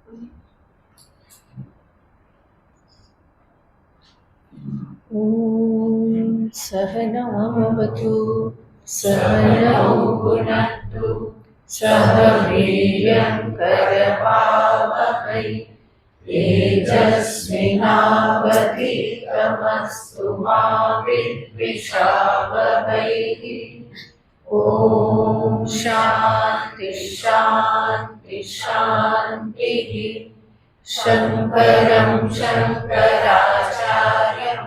ॐ सहनावतु सहनौ भुनक्तु सह वीर्यं करवावहै तेजस्विनावधीतमस्तु मा विद्विषावहै। ॐ शान्ति शान्ति शान्तिः। शङ्करं शङ्कराचार्यं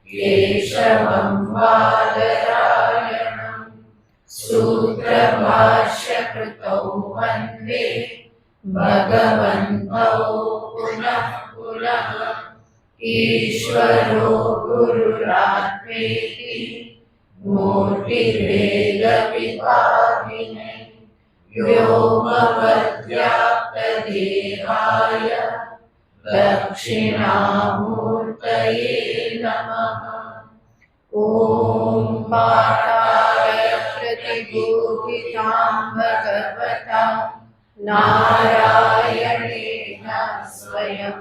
केशवं बादरायणं सूत्रभाष्यकृतौ वन्दे भगवन्तौ पुनः पुनः। ईश्वरो गुरुरात्मेति मूर्तिभेदविभागिने व्योमवद्व्याप्तदेहाय दक्षिणामूर्तये नमः। ॐ पाठाय प्रतिबोधितां भगवता नारायणेन स्वयं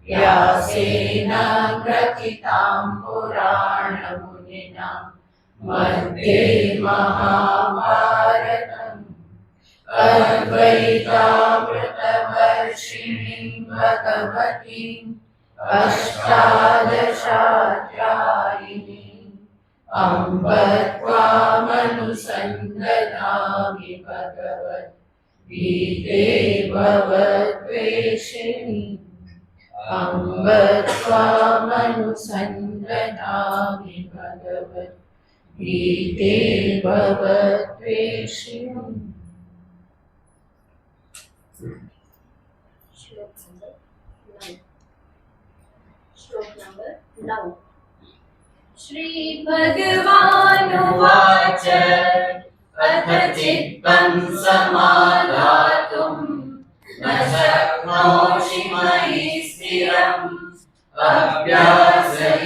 व्यासेन ग्रथितां पुराणमुनिना मध्ये महाभारतम् अद्वैतामृतवर्षिणीं भगवतीम् अष्टादशाध्यायिनीम् अम्ब त्वामनुसन्दधामि भगवद्गीते भवद्वेषिणीम् अम्ब त्वामनुसन्दधामि भगवद्गीते भवद्वेषिणीम्। श्लोक नंबर 9। श्री भगवानुवाच अथ चित्तं समाधातुं न शक्नोषि मयि स्थिरम् अभ्यासयोगेन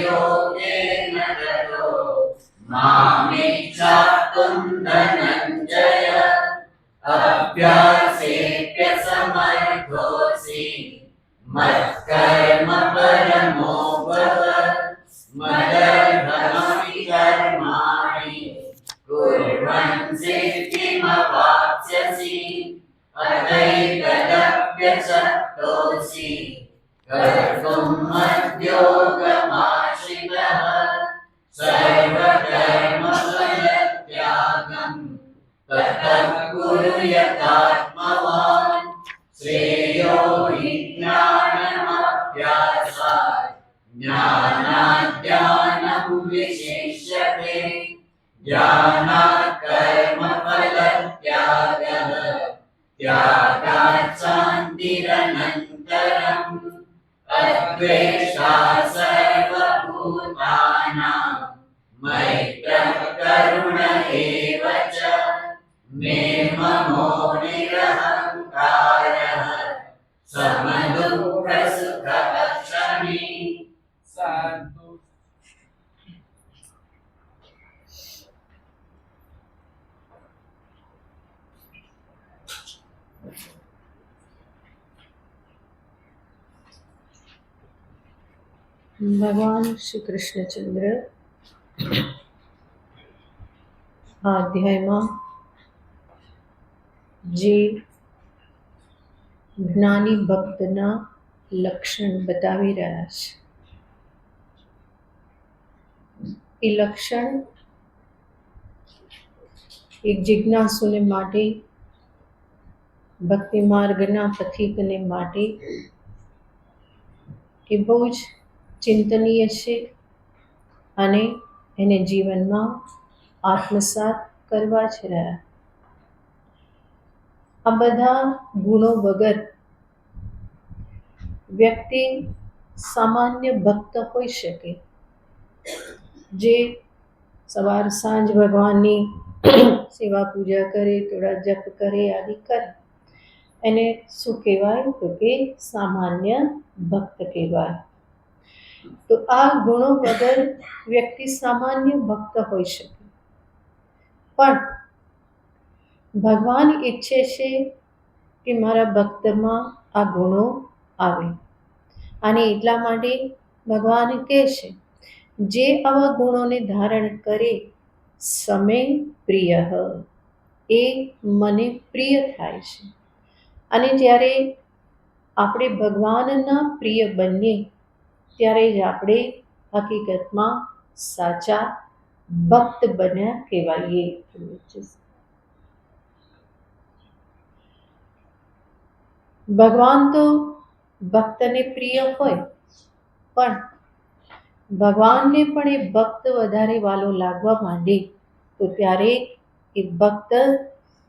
ततो मामिच्छाप्तुं धनञ्जय अभ्यासेऽप्यसमर्थोऽसि मत्कर्म परमो भव मदर्थमपि कर्माणि कुर्वन् सिद्धिमवाप्स्यसि अतैतदप्यशक्तोऽसि कर्तुं मद्योगमाश्रितः सर्वकर्मफलत्यागं ततः कुरु यथात्मवान् श्रेयो हि ज्ञानमभ्यासात् ज्ञानात् ध्यानं विशिष्यते ध्यानात् कर्मफलत्यागः त्यागात् शान्तिरनन्तरम् अद्वेष्टा सर्वभूतानां मैत्रः करुण एव च निर्ममो निरहङ्कारः समदुःखसुखक्षमी। ભગવાન શ્રી કૃષ્ણચંદ્ર આ અધ્યાયમાં જે જ્ઞાની ભક્તના લક્ષણ બતાવી રહ્યા છે એ લક્ષણ એક જિજ્ઞાસુને માટે ભક્તિ માર્ગના પથિકને માટે એ બહુ જ ચિંતનીય છે અને એને જીવનમાં આત્મસાત કરવા જ રહ્યા. આ બધા ગુણો વગર વ્યક્તિ સામાન્ય ભક્ત હોઈ શકે, જે સવાર સાંજ ભગવાનની સેવા પૂજા કરે, થોડા જપ કરે, આદિ કરે, એને શું કહેવાય તો કે સામાન્ય ભક્ત કહેવાય. તો આ ગુણો વગર વ્યક્તિ સામાન્ય ભક્ત હોઈ શકે, પણ ભગવાન ઈચ્છે છે કે મારા ભક્તમાં આ ગુણો આવે. અને એટલા માટે ભગવાન કહે છે, જે આવા ગુણોને ધારણ કરે સમે પ્રિય, એ મને પ્રિય થાય છે. અને જ્યારે આપણે ભગવાનના પ્રિય બનીએ ત્યારે જ આપણે હકીકતમાં સાચા ભક્ત બન્યા કહેવાઈએ. ભગવાન તો ભક્તને પ્રિય હોય, પણ ભગવાનને પણ એ ભક્ત વધારે વાલો લાગવા માંડે તો ત્યારે એ ભક્ત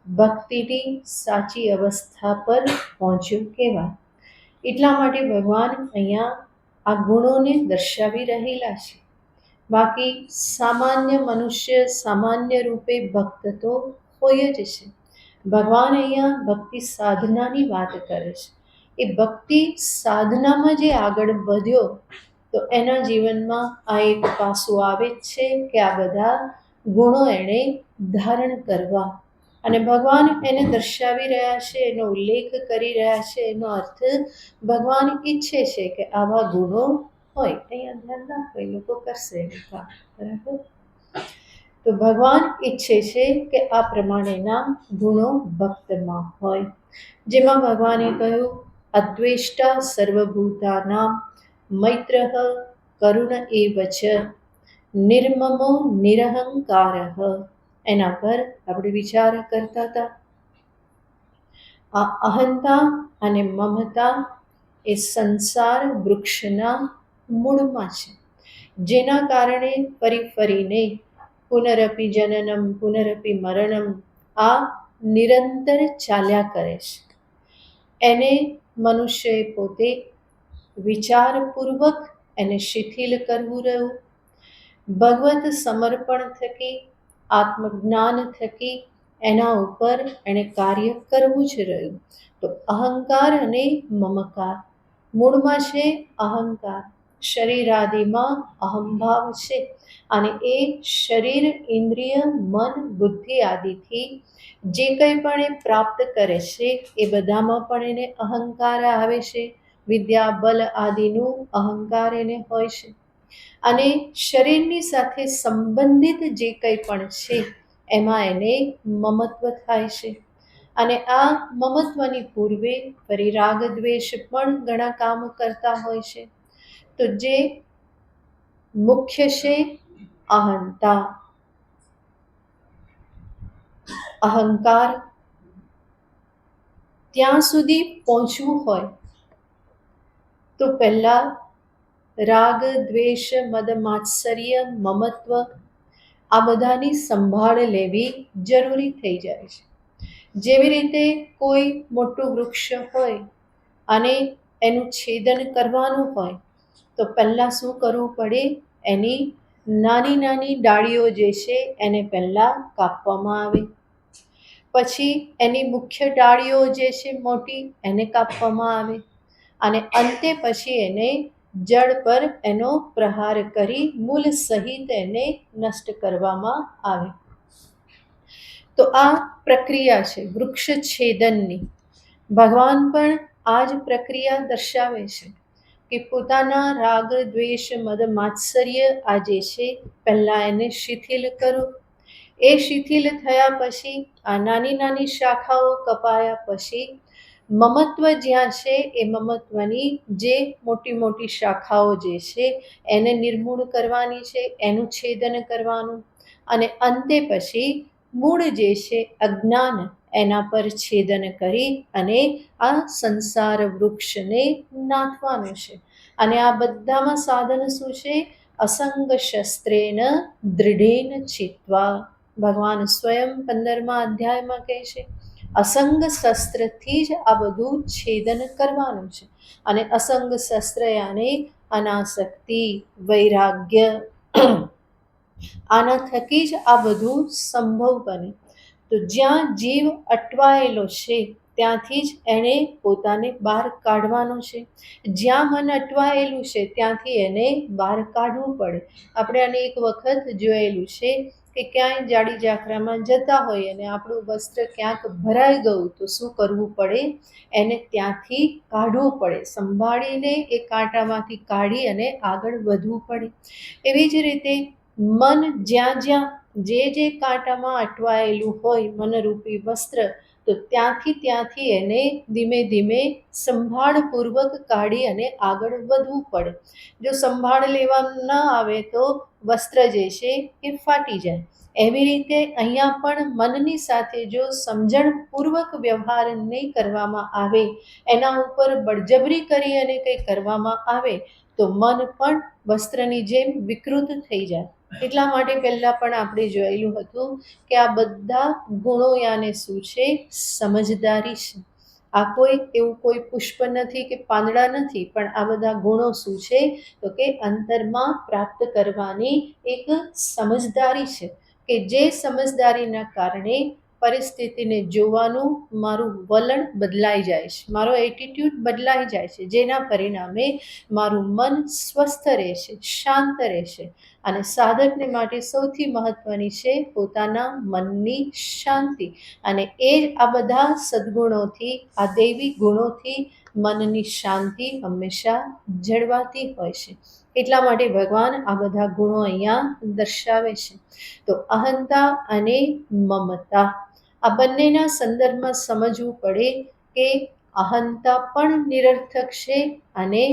ભક્તિની સાચી અવસ્થા પર પહોંચ્યો કહેવાય. એટલા માટે ભગવાન અહીંયા આ ગુણોને દર્શાવી રહેલા છે. બાકી સામાન્ય મનુષ્ય સામાન્ય રૂપે ભક્ત તો હોય જ છે. ભગવાન અહીંયા ભક્તિ સાધનાની વાત કરે છે. એ ભક્તિ સાધનામાં જે આગળ વધ્યો તો એના જીવનમાં આ એક પાસું આવે જ છે કે આ બધા ગુણો એણે ધારણ કરવા. અને ભગવાન એને દર્શાવી રહ્યા છે, એનો ઉલ્લેખ કરી રહ્યા છે. એનો અર્થ ભગવાન ઈચ્છે છે કે આવા ગુણો હોય. અહીંયા ધ્યાન રાખો, એ લોકો કરશે બરાબર. તો ભગવાન ઈચ્છે છે કે આ પ્રમાણેના ગુણો ભક્તમાં હોય. જેમાં ભગવાને કહ્યું, અદ્વેષ્ટા સર્વભૂતાનાં મૈત્રઃ કરુણ એવ ચ નિર્મમો નિરહંકારઃ. એના પર આપણે વિચાર કરતા હતા. આ અહંતા અને મમતા એ સંસાર વૃક્ષના મૂળમાં છે, જેના કારણે ફરીને પુનરપી જનનમ પુનરપી મરણમ આ નિરંતર ચાલ્યા કરે છે. એને મનુષ્યએ પોતે વિચારપૂર્વક એને શિથિલ કરવું રહ્યું. ભગવત સમર્પણ થકી, આત્મજ્ઞાન થકી એના ઉપર એણે કાર્ય કરવું જ રહ્યું. તો અહંકાર અને મમકાર મૂળમાં છે. અહંકાર શરીરાદિમાં અહંભાવ છે, અને એ શરીર ઇન્દ્રિય મન બુદ્ધિ આદિથી જે કંઈ પણ એ પ્રાપ્ત કરે છે એ બધામાં પણ એને અહંકાર આવે છે. વિદ્યા બલ આદિનું અહંકાર એને હોય છે. અને શરીરની સાથે સંબંધિત જે કંઈ પણ છે એમાં એને મમત્વ થાય છે. અને આ મમત્વની પૂર્વે ફરી રાગ દ્વેષ પણ ઘણા કામ કરતા હોય છે. તો જે મુખ્ય છે અહંતા, અહંકાર, ત્યાં સુધી પહોંચવું હોય તો પહેલા રાગ દ્વેષ મદ માત્સર્ય મમત્વ આ બધાની સંભાળ લેવી જરૂરી થઈ જાય છે. જેવી રીતે કોઈ મોટું વૃક્ષ હોય અને એનું છેદન કરવાનું હોય તો પહેલાં શું કરવું પડે? એની નાની નાની ડાળીઓ જે છે એને પહેલાં કાપવામાં આવે. પછી એની મુખ્ય ડાળીઓ જે છે મોટી એને કાપવામાં આવે. અને અંતે પછી એને જડ પર એનો પ્રહાર કરી મૂળ સહિત એને નષ્ટ કરવામાં આવે. તો આ પ્રક્રિયા છે વૃક્ષ છેદનની. ભગવાન પણ આ જ પ્રક્રિયા દર્શાવે છે કે પોતાના રાગ દ્વેષ મદ માત્સર્ય આ જે છે પહેલાં એને શિથિલ કરો. એ શિથિલ થયા પછી આ નાની નાની શાખાઓ કપાયા પછી મમત્વ જ્યાં છે એ મમત્વની જે મોટી મોટી શાખાઓ જે છે એને નિર્મૂળ કરવાની છે, એનું છેદન કરવાનું. અને અંતે પછી મૂળ જે છે અજ્ઞાન એના પર છેદન કરી અને આ સંસાર વૃક્ષને નાથવાનું છે. અને આ બધામાં સાધન શું છે? અસંગ શસ્ત્રેન દૃઢેન ચિત્વા. ભગવાન સ્વયં 15મા અધ્યાયમાં કહે છે અસંગ શસ્ત્રથી જ આ બધું છેદન કરવાનું છે. અને અસંગ શસ્ત્ર યાને અનાસક્તિ, વૈરાગ્ય, આના થકી જ આ બધું સંભવ બને. તો જ્યાં જીવ અટવાયેલો છે ત્યાંથી જ એણે પોતાને બહાર કાઢવાનો છે. જ્યાં મન અટવાયેલું છે ત્યાંથી એને બહાર કાઢવું પડે. આપણે આને એક વખત જોયેલું છે કે ક્યાંય જાડી જાખરામાં જતા હોય અને આપણું વસ્ત્ર ક્યાંક ભરાઈ ગયું તો શું કરવું પડે? એને ત્યાંથી કાઢવું પડે, સંભાળીને એ કાંટામાંથી કાઢી અને આગળ વધવું પડે. એવી જ રીતે મન જ્યાં જ્યાં જે કાંટામાં અટવાયેલું હોય મનરૂપી વસ્ત્ર, તો ત્યાંથી એને ધીમે ધીમે સંભાળપૂર્વક કાઢી અને આગળ વધવું પડે. જો સંભાળ લેવા ન આવે તો વસ્ત્ર જે છે એ ફાટી જાય. એવી રીતે અહીંયા પણ મનની સાથે જો સમજણપૂર્વક વ્યવહાર નહીં કરવામાં આવે, એના ઉપર બળજબરી કરી અને કંઈ કરવામાં આવે તો મન પણ વસ્ત્રની જેમ વિકૃત થઈ જાય. એટલા માટે પહેલાં પણ આપણે જોયેલું હતું કે આ બધા ગુણો યાને શું છે? સમજદારી છે. આ એવું કોઈ પુષ્પ નથી કે પાંદડા નથી, પણ આ બધા ગુણો શું છે? તો કે અંતરમાં પ્રાપ્ત કરવાની એક સમજદારી છે, કે જે સમજદારીના કારણે પરિસ્થિતિને જોવાનું મારું વલણ બદલાઈ જાય છે, મારો એટીટ્યૂડ બદલાઈ જાય છે, જેના પરિણામે મારું મન સ્વસ્થ રહેશે, શાંત રહેશે. અને સાધકને માટે સૌથી મહત્વની છે પોતાના મનની શાંતિ. અને એ આ બધા સદ્ગુણોથી, આ દૈવી ગુણોથી મનની શાંતિ હંમેશા જળવાતી હોય છે. એટલા માટે ભગવાન આ બધા ગુણો અહીંયા દર્શાવે છે. તો અહંતા અને મમતા, આ બંનેના સંદર્ભમાં સમજવું પડે કે અહંતા પણ નિરર્થક છે અને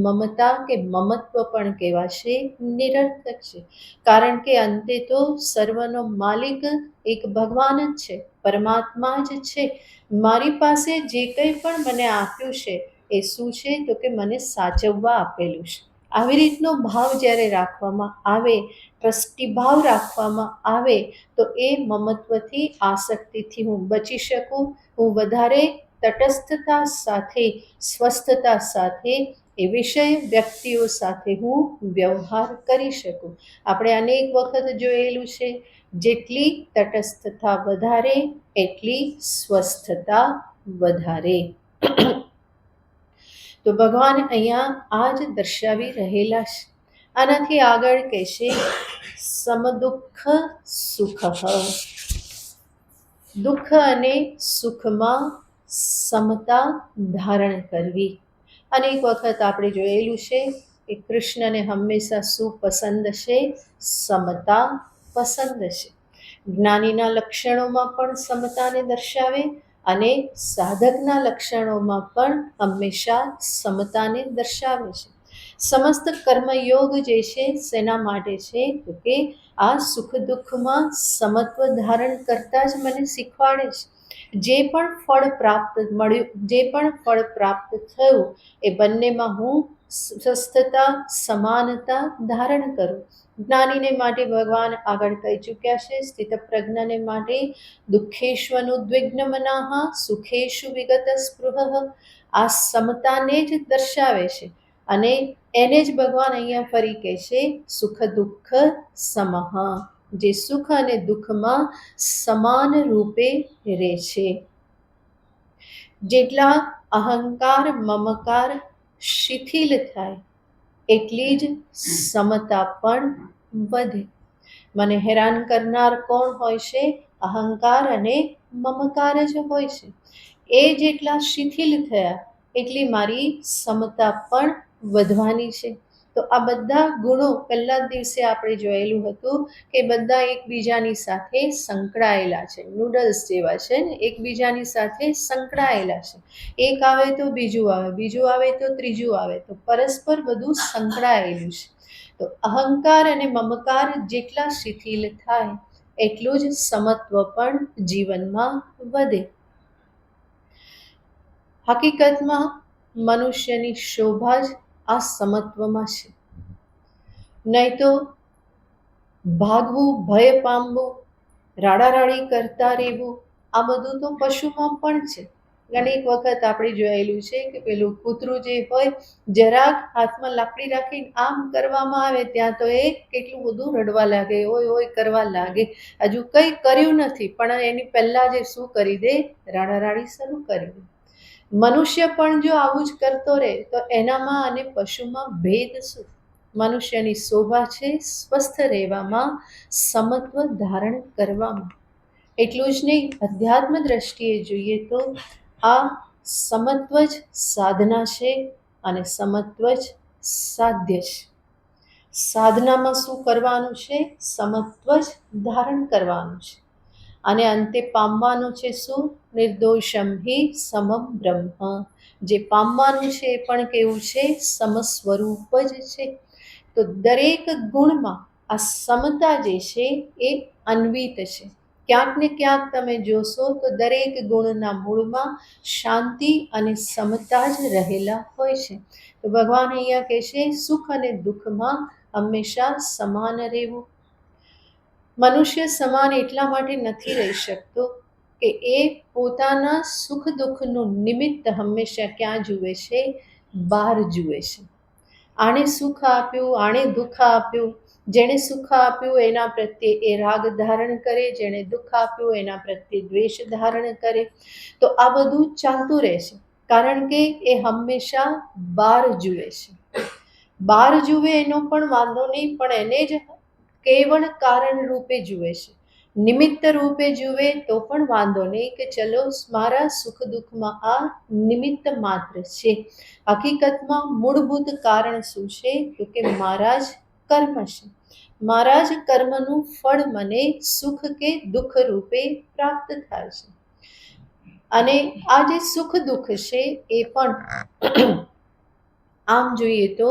મમતા કે મમત્વ પણ કહેવાશે નિરર્થક છે. કારણ કે અંતે તો સર્વનો માલિક એક ભગવાન જ છે, પરમાત્મા જ છે. મારી પાસે જે કંઈ પણ મને આપ્યું છે એ શું છે? તો કે મને સાચવવા આપેલું છે. આવી રીતનો ભાવ જ્યારે રાખવામાં આવે, ટ્રસ્ટી ભાવ રાખવામાં આવે, તો એ મમત્વથી, આસક્તિથી હું બચી શકું. હું વધારે તટસ્થતા સાથે, સ્વસ્થતા સાથે એ વિષય વ્યક્તિઓ સાથે હું વ્યવહાર કરી શકું. આપણે અનેક વખત જોયેલું છે, જેટલી તટસ્થતા વધારે એટલી સ્વસ્થતા વધારે. તો ભગવાન અહીંયા આ જ દર્શાવી રહેલા છે. આનાથી આગળ કહેશે સમદુઃખ સુખ. દુઃખ અને સુખમાં સમતા ધારણ કરવી. અનેક વખત આપણે જોયેલું છે કે કૃષ્ણને હંમેશા શું પસંદ છે? સમતા પસંદ છે. જ્ઞાનીના લક્ષણોમાં પણ સમતાને દર્શાવે અને સાધકના લક્ષણોમાં પણ હંમેશા સમતાને દર્શાવે છે. સમસ્ત કર્મયોગ જે છે શેના માટે છે? તો કે આ સુખ દુઃખમાં સમત્વ ધારણ કરતા જ મને શીખવાડે છે. જે પણ ફળ પ્રાપ્ત મળ્યું, જે પણ ફળ પ્રાપ્ત થયું, એ બંનેમાં હું સ્વસ્થતા, સમાનતા ધારણ કરું. જ્ઞાનીને માટે ભગવાન આગળ કહી ચૂક્યા છે, સ્થિત પ્રજ્ઞને માટે દુઃખેષ્વનુદ્વિગ્ન મનાઃ સુખેષુ વિગત સ્પૃહ. આ સમતાને જ દર્શાવે છે અને એને જ ભગવાન અહીંયા ફરી કહે છે સુખ દુઃખ સમઃ, જે સુખ અને દુઃખમાં સમાન રૂપે રહે છે. જેટલા અહંકાર મમકાર શિથિલ થાય એટલી જ સમતા પણ વધે. મને હેરાન કરનાર કોણ હોય છે? અહંકાર અને મમકાર જ હોય છે. એ જેટલા શિથિલ થયા એટલી મારી સમતા પણ વધવાની છે. તો આ બધા ગુણો પહેલા દિવસે આપણે જોયેલું હતું કે બધા એકબીજાની સાથે સંકળાયેલા છે, નૂડલ્સ જેવા છે ને, એકબીજાની સાથે સંકળાયેલા છે. એક આવે તો બીજું આવે, બીજું આવે તો ત્રીજું આવે, તો પરસ્પર બધું સંકળાયેલું છે. તો અહંકાર અને મમકાર જેટલા શિથિલ થાય એટલું જ સમત્વ પણ જીવનમાં વધે. હકીકતમાં મનુષ્યની શોભા જ આ સમત્વમાં છે. નહીં તો ભાગવું, ભય પામવું, રાડારાડી કરતા રહેવું, આ બધું તો પશુમાં પણ છે. અનેક વખત આપણે જોયેલું છે કે પેલું કૂતરું જે હોય, જરાક હાથમાં લાકડી રાખીને આમ કરવામાં આવે ત્યાં તો એ કેટલું બધું રડવા લાગે, ઓય ઓય કરવા લાગે. હજુ કંઈ કર્યું નથી પણ એની પહેલાં જે શું કરી દે? રાડારાડી શરૂ કરી દે. મનુષ્ય પણ જો આવું જ કરતો રહે તો એનામાં અને પશુમાં ભેદ શું? મનુષ્યની શોભા છે સ્વસ્થ રહેવામાં, સમત્વ ધારણ કરવામાં. એટલું જ નહીં, અધ્યાત્મ દ્રષ્ટિએ જોઈએ તો આ સમત્વ જ સાધના છે અને સમત્વ જ સાધ્ય છે. સાધનામાં શું કરવાનું છે? સમત્વ જ ધારણ કરવાનું છે અને અંતે પામવાનું છે શું? નિર્દોષમ હિ સમમ બ્રહ્મ. જે પામવાનું છે એ પણ કેવું છે? સમ સ્વરૂપ જ છે. તો દરેક ગુણમાં આ સમતા જે છે એ અન્વિત છે. ક્યાંક ને ક્યાંક તમે જોશો તો દરેક ગુણના મૂળમાં શાંતિ અને સમતા જ રહેલા હોય છે. તો ભગવાન અહીંયા કહે છે સુખ અને દુઃખમાં હંમેશા સમાન રહેવું. મનુષ્ય સમાન એટલા માટે નથી રહી શકતો કે એ પોતાના સુખ દુઃખનું નિમિત્ત હંમેશા ક્યાં જુએ છે? બહાર જુએ છે. આણે સુખ આપ્યું, આણે દુઃખ આપ્યું. જેણે સુખ આપ્યું એના પ્રત્યે એ રાગ ધારણ કરે, જેણે દુઃખ આપ્યું એના પ્રત્યે દ્વેષ ધારણ કરે. તો આ બધું ચાલતું રહે છે, કારણ કે એ હંમેશા બહાર જુએ છે. બહાર જુએ એનો પણ વાંધો નહીં, પણ એને જ કેવળ કારણ રૂપે જુએ છે. નિમિત્ત રૂપે જુએ તો પણ વાંધો નહીં કે ચલો મારા સુખ દુઃખમાં આ નિમિત્ત માત્ર છે. હકીકતમાં મૂળભૂત કારણ શું છે? તો કે મારા જ કર્મ છે. મારા જ કર્મનું ફળ મને સુખ કે દુઃખ રૂપે પ્રાપ્ત થાય છે. અને આ જે સુખ દુઃખ છે એ પણ આમ જોઈએ તો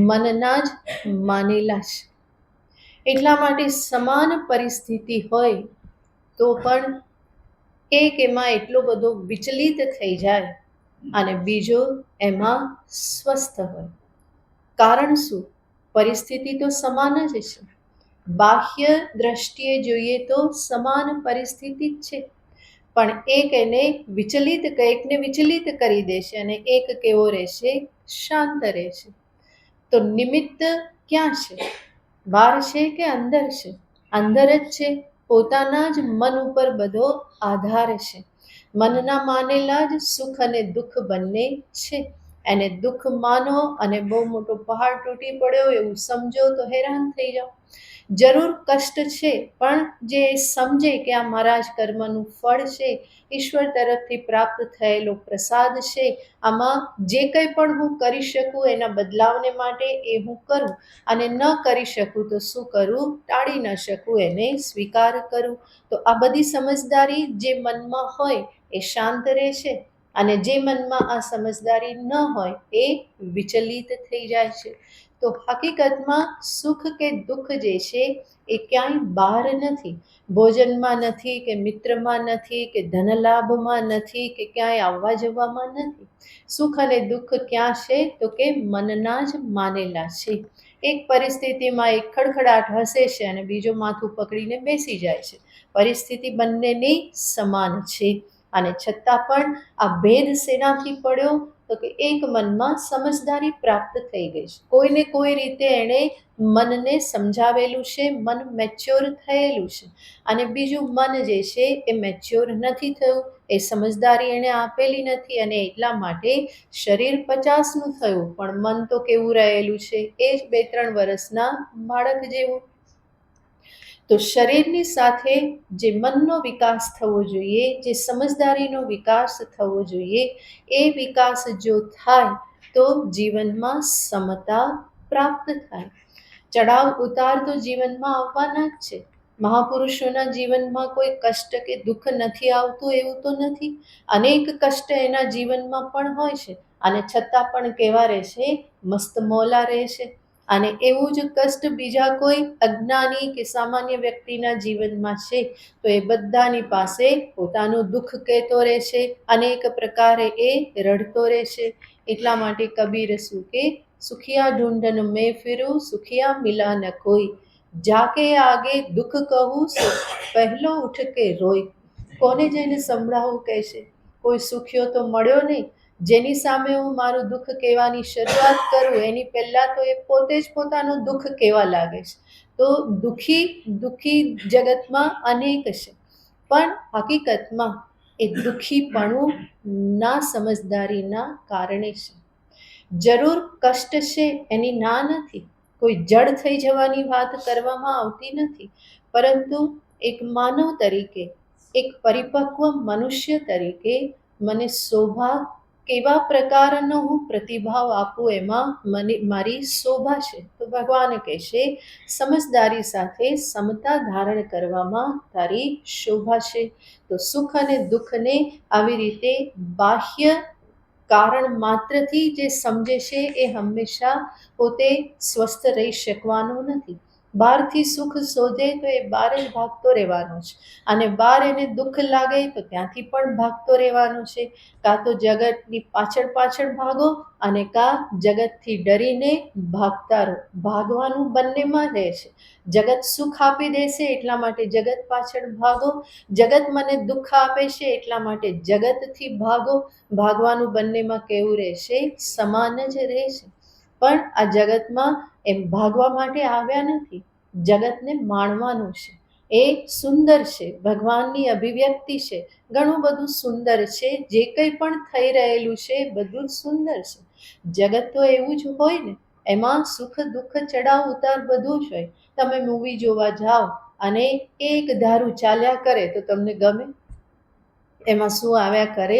મનના જ માનેલા છે. એટલા માટે સમાન પરિસ્થિતિ હોય તો પણ એક એમાં એટલો બધો વિચલિત થઈ જાય અને બીજો એમાં સ્વસ્થ હોય. કારણ શું? પરિસ્થિતિ તો સમાન જ છે. બાહ્ય દ્રષ્ટિએ જોઈએ તો સમાન પરિસ્થિતિ જ છે, પણ એક એને એકને વિચલિત કરી દેશે અને એક કેવો રહેશે? શાંત રહેશે. તો નિમિત્ત ક્યાં છે? બહાર છે કે અંદર છે? અંદર જ છે. પોતાના જ મન ઉપર બધો આધાર છે. મનના માનેલા જ સુખ અને દુઃખ બંને છે. એને દુઃખ માનો અને બહુ મોટો પહાડ તૂટી પડ્યો એવું સમજો તો હેરાન થઈ જાઓ. જરૂર કષ્ટ છે, પણ જે સમજે કે આ મારા જ કર્મનું ફળ છે, ઈશ્વર તરફથી પ્રાપ્ત થયેલો પ્રસાદ છે, આમાં જે કંઈ પણ હું કરી શકું એના બદલાવને માટે એ હું કરું, અને ન કરી શકું તો શું કરું? ટાળી ન શકું એને સ્વીકાર કરું. તો આ બધી સમજદારી જે મનમાં હોય એ શાંત રહેશે, અને જે મનમાં આ સમજદારી ન હોય એ વિચલિત થઈ જાય છે. તો હકીકતમાં સુખ કે દુઃખ જે છે એ ક્યાંય બહાર નથી. ભોજનમાં નથી, કે મિત્રમાં નથી, કે ધનલાભમાં નથી, કે ક્યાંય આવવા જવામાં નથી. સુખ અને દુઃખ ક્યાં છે? તો કે મનના જ માનેલા છે. એક પરિસ્થિતિમાં એક ખડખડાટ હસે છે અને બીજો માથું પકડીને બેસી જાય છે. પરિસ્થિતિ બંનેની સમાન છે, અને છતાં પણ આ ભેદ શેનાથી પડ્યો? તો કે એક મનમાં સમજદારી પ્રાપ્ત થઈ ગઈ છે. કોઈને કોઈ રીતે એણે મનને સમજાવેલું છે, મન મેચ્યોર થયેલું છે, અને બીજું મન જે છે એ મેચ્યોર નથી થયું, એ સમજદારી એણે આપેલી નથી, અને એટલા માટે શરીર 50નું થયું, પણ મન તો કેવું રહેલું છે? એ જ 2-3 વર્ષના બાળક જેવું. તો શરીરની સાથે જે મનનો વિકાસ થવો જોઈએ, જે સમજદારીનો વિકાસ થવો જોઈએ, એ વિકાસ જો થાય તો જીવનમાં સમતા પ્રાપ્ત થાય. ચડાવ ઉતાર તો જીવનમાં આવવાના જ છે. મહાપુરુષોના જીવનમાં કોઈ કષ્ટ કે દુઃખ નથી આવતું એવું તો નથી. અનેક કષ્ટ એના જીવનમાં પણ હોય છે, અને છતાં પણ કેવા રહેશે? મસ્ત મોલા રહેશે. અને એવું જ કષ્ટ બીજા કોઈ અજ્ઞાની કે સામાન્ય વ્યક્તિના જીવનમાં છે તો એ બધાની પાસે પોતાનું દુઃખ કહેતો રહેશે, અનેક પ્રકારે એ રડતો રહેશે. એટલા માટે કબીર શું કે? સુખિયા ઢૂંઢન મેં ફિરું, સુખિયા મિલા ન કોઈ, જાકે આગે દુઃખ કહું સો પહેલો ઉઠ કે રોય. કોને જઈને સંભળાવું કહેશે? કોઈ સુખિયો તો મળ્યો નહીં. જેની સામે હું મારું દુઃખ કહેવાની શરૂઆત કરું એની પહેલાં તો એ પોતે જ પોતાનું દુઃખ કહેવા લાગે છે. તો દુઃખી જગતમાં અનેક છે, પણ હકીકતમાં એ દુઃખીપણું ના સમજદારીના કારણે છે. જરૂર કષ્ટ છે એની ના નથી, કોઈ જડ થઈ જવાની વાત કરવામાં આવતી નથી, પરંતુ એક માનવ તરીકે, એક પરિપક્વ મનુષ્ય તરીકે મને શોભા, કેવા પ્રકારનો હું પ્રતિભાવ આપું એમાં મારી શોભા છે. તો ભગવાન કહેશે સમજદારી સાથે સમતા ધારણ કરવામાં તારી શોભા છે. તો સુખ અને દુઃખને આવી રીતે બાહ્ય કારણ માત્રથી જે સમજે છે એ હંમેશા પોતે સ્વસ્થ રહી શકવાનો નથી. બહારથી સુખ શોધે તો એ બહાર જ ભાગતો રહેવાનો છે, અને બહાર એને દુઃખ લાગે તો ત્યાંથી પણ ભાગતો રહેવાનો છે. કાં તો જગતની પાછળ પાછળ ભાગો, અને કાં જગતથી ડરીને ભાગતા રહો. ભાગવાનું બંનેમાં રહે છે. જગત સુખ આપી દેશે એટલા માટે જગત પાછળ ભાગો, જગત મને દુઃખ આપે છે એટલા માટે જગતથી ભાગો. ભાગવાનું બંનેમાં કેવું રહેશે? સમાન જ રહેશે. પણ આ જગતમાં એમ ભાગવા માટે આવ્યા નથી, જગતને માણવાનું છે. એ સુંદર છે, ભગવાનની અભિવ્યક્તિ છે, ઘણું બધું સુંદર છે. જે કંઈ પણ થઈ રહેલું છે બધું જ સુંદર છે. જગત તો એવું જ હોય ને, એમાં સુખ દુઃખ ચડાવ ઉતાર બધું જ હોય. તમે મૂવી જોવા જાઓ અને એક ધારું ચાલ્યા કરે તો તમને ગમે? એમાં શું આવ્યા કરે?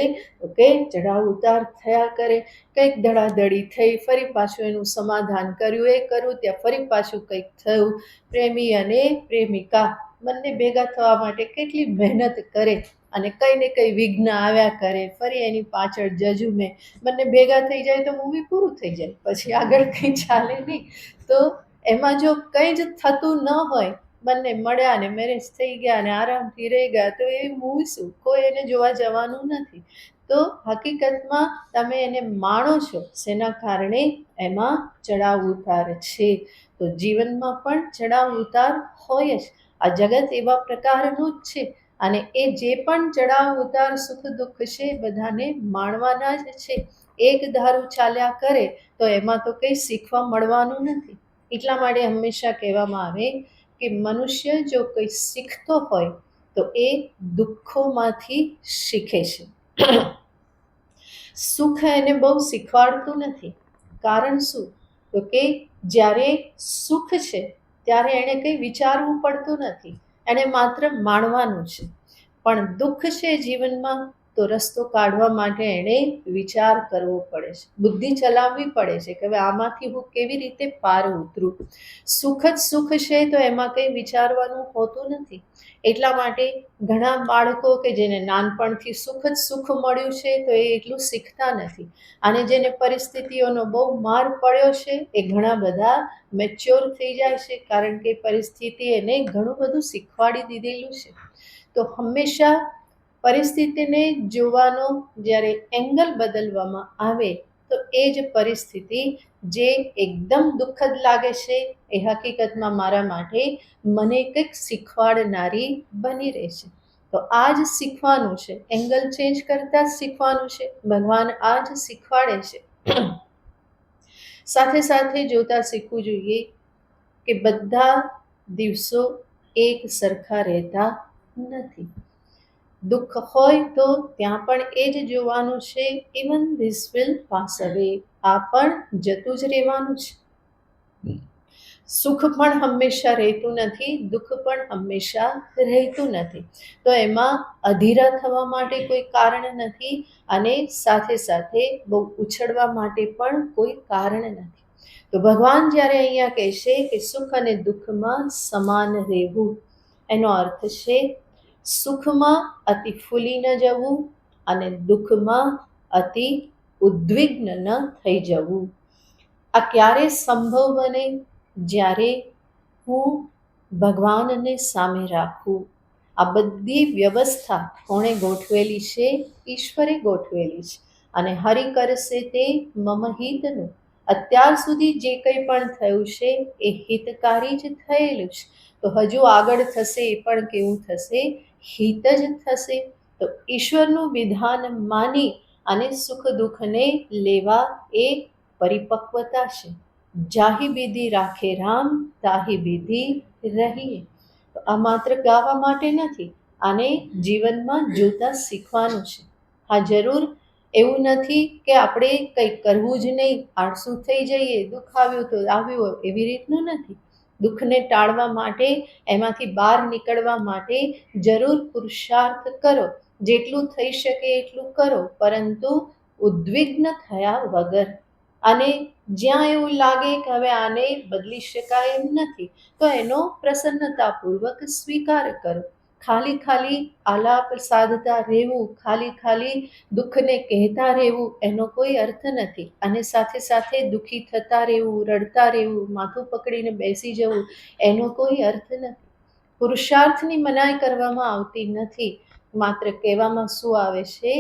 કે ચઢાવ ઉતાર થયા કરે. કંઈક ધડાધડી થઈ, ફરી પાછું એનું સમાધાન કર્યું, એ કર્યું, ત્યાં ફરી પાછું કંઈક થયું. પ્રેમી અને પ્રેમિકા બંને ભેગા થવા માટે કેટલી મહેનત કરે, અને કંઈ ને કંઈ વિઘ્ન આવ્યા કરે. ફરી એની પાછળ જજુમે બંને ભેગા થઈ જાય તો મૂવી પૂરું થઈ જાય, પછી આગળ કંઈ ચાલે નહીં. તો એમાં જો કંઈ જ થતું ન હોય, બંને મળ્યા ને મેરેજ થઈ ગયા ને આરામથી રહી ગયા, તો એ મૂવી શું? કોઈ એને જોવા જવાનું નથી. તો હકીકતમાં તમે એને માણો છો શેના કારણે? એમાં ચડાવ ઉતાર છે. તો જીવનમાં પણ ચડાવ ઉતાર હોય જ. આ જગત એવા પ્રકારનું જ છે, અને એ જે પણ ચડાવ ઉતાર સુખ દુઃખ છે બધાને માણવાના જ છે. એક ધારું ચાલ્યા કરે તો એમાં તો કંઈ શીખવા મળવાનું નથી. એટલા માટે હંમેશા કહેવામાં આવે કે મનુષ્ય જો કંઈ શીખતો હોય તો એ દુઃખોમાંથી શીખે છે. સુખ એને બહુ શીખવાડતું નથી. કારણ શું? તો કે જ્યારે સુખ છે ત્યારે એણે કંઈ વિચારવું પડતું નથી, એણે માત્ર માણવાનું છે. પણ દુઃખ છે જીવનમાં તો રસ્તો કાઢવા માટે એણે વિચાર કરવો પડે છે, બુદ્ધિ ચલાવવી પડે છે કે હવે આમાંથી હું કેવી રીતે પાર ઉતરું. સુખ જ સુખ છે તો એમાં કંઈ વિચારવાનું હોતું નથી. એટલા માટે ઘણા બાળકો કે જેને નાનપણથી સુખ જ સુખ મળ્યું છે તો એ એટલું શીખતા નથી, અને જેને પરિસ્થિતિઓનો બહુ માર પડ્યો છે એ ઘણા બધા મેચ્યોર થઈ જાય છે, કારણ કે પરિસ્થિતિ એને ઘણું બધું શીખવાડી દીધેલું છે. તો હંમેશા પરિસ્થિતિને જોવાનો જ્યારે એંગલ બદલવામાં આવે તો એ જ પરિસ્થિતિ જે એકદમ દુઃખદ લાગે છે એ હકીકતમાં મારા માટે મને કંઈક શીખવાડનારી બની રહેશે. તો આ જ શીખવાનું છે, એંગલ ચેન્જ કરતાં જ શીખવાનું છે. ભગવાન આ જ શીખવાડે છે. સાથે સાથે જોતા શીખવું જોઈએ કે બધા દિવસો એક સરખા રહેતા નથી. દુઃખ હોય તો ત્યાં પણ એ જ જોવાનું છે, ઇવન ધીસ વિલ પાસ અવે, આ પણ જતું જ રહેવાનું છે. સુખ પણ હંમેશા રહેતું નથી, દુઃખ પણ હંમેશા રહેતું નથી. તો એમાં અધીરા થવા માટે કોઈ કારણ નથી, અને સાથે સાથે બહુ ઉછળવા માટે પણ કોઈ કારણ નથી. તો ભગવાન જ્યારે અહીંયા કહેશે કે સુખ અને દુઃખમાં સમાન રહેવું, એનો અર્થ છે સુખમાં અતિ ફૂલી ન જવું અને દુઃખમાં અતિ ઉદ્વિગ્ન ન થઈ જવું. આ ક્યારે સંભવ બને? જ્યારે હું ભગવાનને સામે રાખું. આ બધી વ્યવસ્થા કોણે ગોઠવેલી છે? ઈશ્વરે ગોઠવેલી છે, અને હરિ કરશે તે મમ હિતનું. અત્યાર સુધી જે કંઈ પણ થયું છે એ હિતકારી જ થયેલું છે. તો હજુ આગળ થશે એ પણ કેવું થશે? હિત જ થશે. તો ઈશ્વરનું વિધાન માની અને સુખ દુઃખને લેવા એ પરિપક્વતા છે. જાહી વિધિ રાખે રામ, તાહી વિધિ રહીએ. તો આ માત્ર ગાવા માટે નથી, આને જીવનમાં જોતા શીખવાનું છે. હા, જરૂર એવું નથી કે આપણે કંઈક કરવું જ નહીં, આળસુ થઈ જઈએ, દુઃખ આવ્યું તો આવ્યું, એવી રીતનું નથી. દુઃખને ટાળવા માટે, એમાંથી બહાર નીકળવા માટે જરૂર પુરુષાર્થ કરો, જેટલું થઈ શકે એટલું કરો, પરંતુ ઉદ્વિગ્ન થયા વગર. અને જ્યાં એવું લાગે કે હવે આને બદલી શકાય એમ નથી, તો એનો પ્રસન્નતાપૂર્વક સ્વીકાર કરો. ખાલી ખાલી આલાપ સાધતા રહેવું, ખાલી ખાલી દુઃખને કહેતા રહેવું, એનો કોઈ અર્થ નથી. અને સાથે સાથે દુઃખી થતા રહેવું, રડતા રહેવું, માથું પકડીને બેસી જવું, એનો કોઈ અર્થ નથી. પુરુષાર્થની મનાઈ કરવામાં આવતી નથી, માત્ર કહેવામાં શું આવે છે?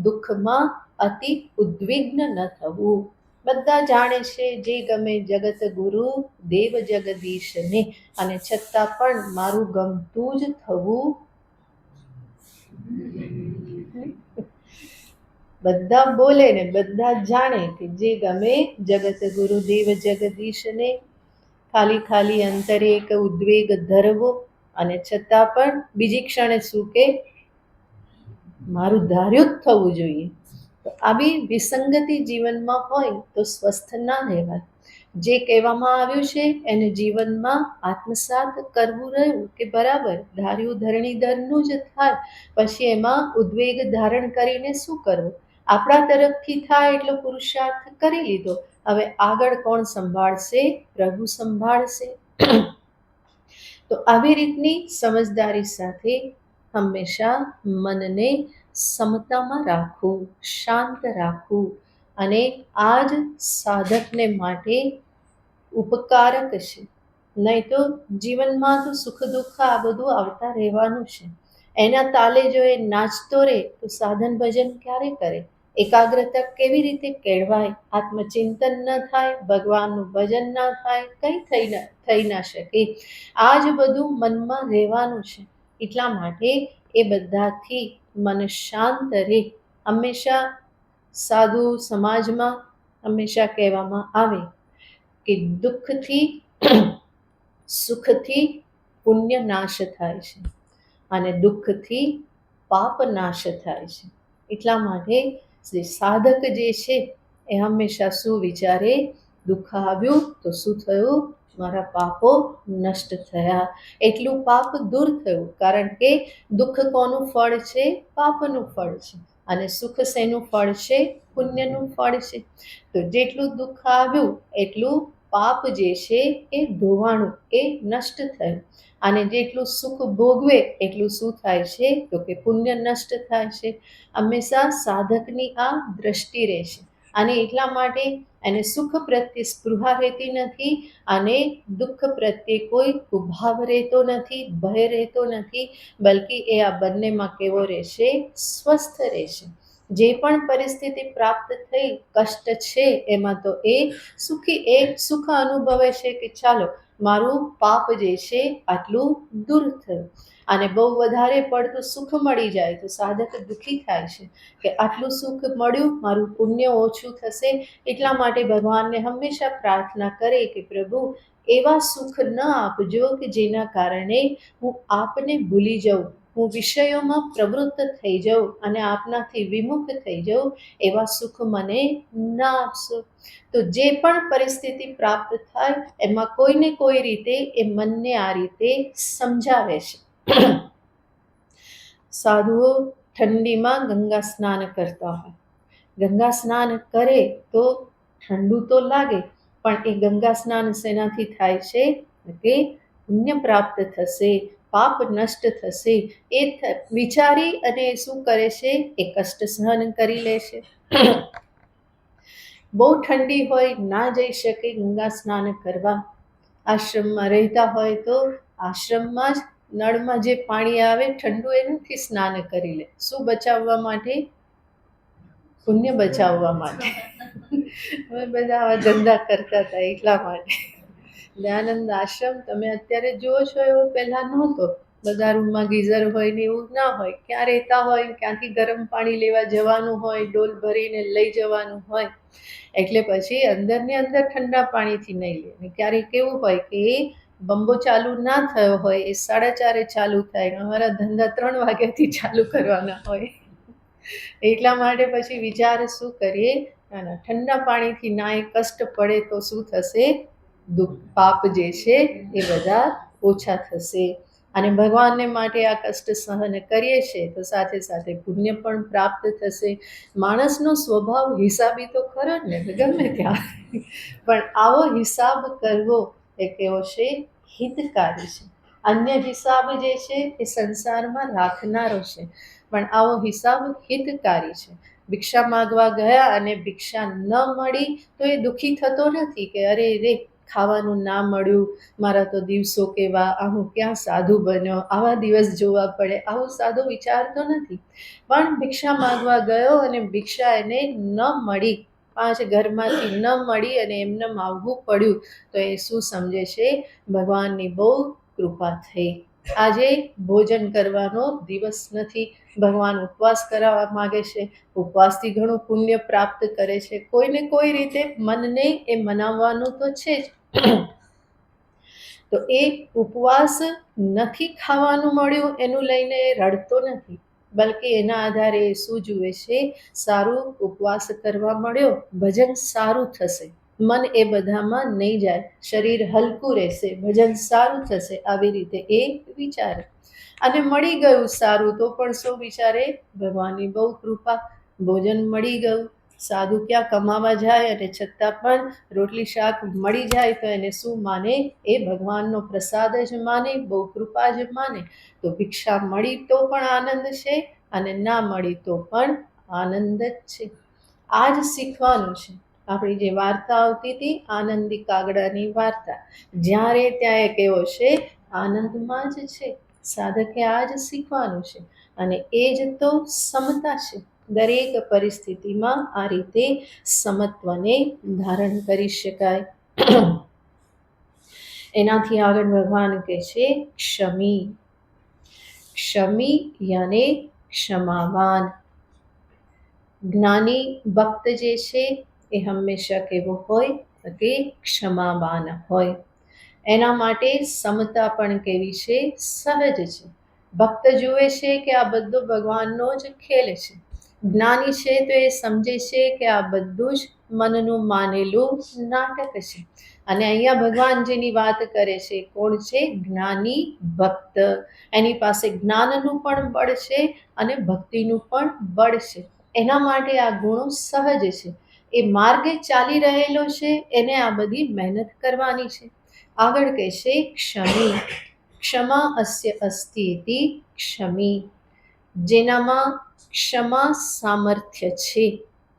દુઃખમાં અતિ ઉદ્વિગ્ન ન થવું. બધા જાણે છે જે ગમે જગત ગુરુ દેવ જગદીશને, અને છતાં પણ મારું ગમતું જ થવું. બધા બોલે ને બધા જાણે કે જે ગમે જગત ગુરુ દેવ જગદીશને, ખાલી ખાલી અંતરે એક ઉદ્વેગ ધરવો, અને છતાં પણ બીજી ક્ષણે શું કે મારું ધાર્યું જ થવું જોઈએ. તો આવી વિસંગતિ જીવનમાં હોય તો સ્વસ્થ ના રહેવાય. જે કહેવામાં આવ્યું છે એને જીવનમાં આત્મસાત કરવું રહ્યું કે બરાબર ધાર્યું ધરણીધરનું જ થાય, પછી એમાં ઉદ્વેગ ધારણ કરીને શું કરવું? આપણા તરફથી થાય એટલો પુરુષાર્થ કરી લીધો, હવે આગળ કોણ સંભાળશે? પ્રભુ સંભાળશે. તો આવી રીતની સમજદારી સાથે હંમેશા મનને સમતામાં રાખવું, શાંત રાખવું, અને આ જ સાધકને માટે ઉપકારક છે. નહીં તો જીવનમાં તો સુખ દુઃખ આ બધું આવતા રહેવાનું છે. એના તાલે જો એ નાચતો રહે તો સાધન ભજન ક્યારે કરે? એકાગ્રતા કેવી રીતે કેળવાય? આત્મચિંતન ન થાય, ભગવાનનું ભજન ના થાય, કંઈ થઈ ના શકે. આ જ બધું મનમાં રહેવાનું છે. એટલા માટે એ બધાથી મન શાંત રહે. હંમેશા સાધુ સમાજમાં હંમેશા કહેવામાં આવે કે દુઃખથી સુખથી પુણ્ય નાશ થાય છે, અને દુઃખથી પાપ નાશ થાય છે. એટલા માટે જે સાધક જે છે એ હંમેશા શું વિચારે? દુઃખ આવ્યું તો શું થયું? મારા પાપો નષ્ટ થયા, એટલું પાપ દૂર થયું. કારણ કે દુઃખ કોનું ફળ છે? પાપનું ફળ છે. અને સુખ શેનું ફળ છે? પુણ્યનું ફળ છે. તો જેટલું દુઃખ આવ્યું એટલું પાપ જે છે એ ધોવાણું, એ નષ્ટ થયું. અને જેટલું સુખ ભોગવે એટલું શું થાય છે? તો કે પુણ્ય નષ્ટ થાય છે. હંમેશા સાધકની આ દ્રષ્ટિ રહેશે. અને એટલા માટે એને સુખ પ્રત્યે સ્પૃહા રહેતી નથી, અને દુઃખ પ્રત્યે કોઈ ઉભાવ રહેતો નથી, ભય રહેતો નથી, બલ્કિ એ આ બંનેમાં કેવો રહેશે? સ્વસ્થ રહેશે. જે પણ પરિસ્થિતિ પ્રાપ્ત થઈ, કષ્ટ છે એમાં તો એ સુખ અનુભવે છે કે ચાલો મારું પાપ જે છે આટલું દૂર થયું. અને બહુ વધારે પડતું સુખ મળી જાય તો સાધક દુઃખી થાય છે કે આટલું સુખ મળ્યું, મારું પુણ્ય ઓછું થશે. એટલા માટે ભગવાનને હંમેશા પ્રાર્થના કરે કે પ્રભુ એવા સુખ ન આપજો કે જેના કારણે હું આપને ભૂલી જાઉં, હું વિષયોમાં પ્રવૃત્ત થઈ જાઉં અને આપનાથી વિમુખ થઈ જાઉં. એવા સુખ મને ના આપશો. તો જે પણ પરિસ્થિતિ પ્રાપ્ત થાય એમાં કોઈને કોઈ રીતે એ મનને આ રીતે સમજાવે છે. સાધુઓ ઠંડીમાં ગંગા સ્નાન કરતા હોય. ગંગા સ્નાન કરે તો ઠંડુ તો લાગે, પણ એ ગંગા સ્નાન શેનાથી થાય છે? કે પુણ્ય પ્રાપ્ત થશે, પાપ નષ્ટ થશે, એ વિચારી અને શું કરે છે? એ કષ્ટ સહન કરી લે છે. બહુ ઠંડી હોય, ના જઈ શકે ગંગા સ્નાન કરવા, આશ્રમમાં રહેતા હોય તો આશ્રમમાં જ નળમાં જે પાણી આવે ઠંડુ એનાથી સ્નાન કરી લે. શું બચાવવા માટે? પુણ્ય બચાવવા માટે. હવે બધા આવા ધંધા કરતા હતા એટલા માટે. દયાનંદ આશ્રમ તમે અત્યારે જુઓ છો એવો પહેલા નહોતો. બધા રૂમમાં ગીઝર હોય ને એવું ના હોય. ક્યાં રહેતા હોય, ક્યાંથી ગરમ પાણી લેવા જવાનું હોય, ડોલ ભરીને લઈ જવાનું હોય, એટલે પછી અંદર ને અંદર ઠંડા પાણીથી નહીં લે. અને ક્યારેક કેવું હોય કે એ બંબો ચાલુ ના થયો હોય, એ 4:30 ચાલુ થાય, અમારા ધંધા 3 વાગ્યાથી ચાલુ કરવાના હોય. એટલા માટે પછી વિચાર શું કરીએ, ઠંડા પાણીથી નાય કષ્ટ પડે તો શું થશે, દુઃખ પાપ જે છે એ બધા ઓછા થશે. અને ભગવાનને માટે આ કષ્ટ સહન કરીએ છીએ તો સાથે સાથે પુણ્ય પણ પ્રાપ્ત થશે. માણસનો સ્વભાવ હિસાબી તો ખરો જ ને, ગમે ત્યાં પણ આવો હિસાબ કરવો એ કેવો છે, હિતકારી છે. અન્ય હિસાબ જે છે એ સંસારમાં રાખનારો છે, પણ આવો હિસાબ હિતકારી છે. ભિક્ષા માગવા ગયા અને ભિક્ષા ન મળી તો એ દુઃખી થતો નથી કે અરે રે ખાવાનું ના મળ્યું, મારા તો દિવસો કેવા, આ હું ક્યાં સાધુ બન્યો, આવા દિવસ જોવા પડે, આવું સાધુ વિચારતો નથી. પણ ભિક્ષા માગવા ગયો અને ભિક્ષા એને ન મળી, 5 ઘરમાંથી ન મળી અને એમને માગવું પડ્યું, તો એ શું સમજે છે, ભગવાનની બહુ કૃપા થઈ. આજે ભોજન કરવાનો દિવસ નથી, ભગવાન ઉપવાસ કરાવવા માગે છે, ઉપવાસથી ઘણું પુણ્ય પ્રાપ્ત કરે છે. કોઈને કોઈ રીતે મનને એ મનાવવાનું તો છે જ. તો એ ઉપવાસ નથી ખાવાનું મળ્યું એનું લઈને એ રડતો નથી, બલકે એના આધારે એ શું જુએ છે, સારું ઉપવાસ કરવા મળ્યો, ભજન સારું થશે, મન એ બધામાં નહીં જાય, શરીર હલકું રહેશે, ભજન સારું થશે, આવી રીતે એ વિચારે. અને મળી ગયું સારું તો પણ શું વિચારે, ભગવાનની બહુ કૃપા, ભોજન મળી ગયું. સાધુ ક્યાં કમાવા જાય અને છતાં પણ રોટલી શાક મળી જાય તો એને શું માને, એ ભગવાનનો પ્રસાદ જ માને, બહુ કૃપા જ માને. તો ભિક્ષા મળી તો પણ આનંદ છે અને ના મળી તો પણ આનંદ જ છે. આ જ શીખવાનું છે. આપણી જે વાર્તા આવતી હતી, આનંદી કાગડાની વાર્તા, જ્યારે ત્યાં એ કેવો છે, આનંદમાં જ છે. સાધકે આ જ શીખવાનું છે અને એ જ તો સમતા છે. દરેક પરિસ્થિતિમાં આ રીતે સમત્વને ધારણ કરી શકાય. એનાથી આગળ ભગવાન કહે છે ક્ષમી. ક્ષમી યાને ક્ષમાવાન. જ્ઞાની ભક્ત જે છે એ હંમેશા કેવો હોય કે ક્ષમાવાન હોય. એના માટે સમતા પણ કેવી છે, સહજ છે. ભક્ત જુએ છે કે આ બધું ભગવાનનો જ ખેલ છે. જ્ઞાની છે તો એ સમજે છે કે આ બધું જ મનનું માનેલું નાટક છે. અને અહીંયા ભગવાન જેની વાત કરે છે કોણ છે, જ્ઞાની ભક્ત. એની પાસે જ્ઞાનનું પણ બળ છે અને ભક્તિનું પણ બળ છે. એના માટે આ ગુણો સહજ છે. એ માર્ગે ચાલી રહેલો છે, એને આ બધી મહેનત કરવાની છે. આગળ કહેશે ક્ષમી. ક્ષમા અસ્ય અસ્તિ ઇતિ ક્ષમી. જેનામાં ક્ષમા સામર્થ્ય છે,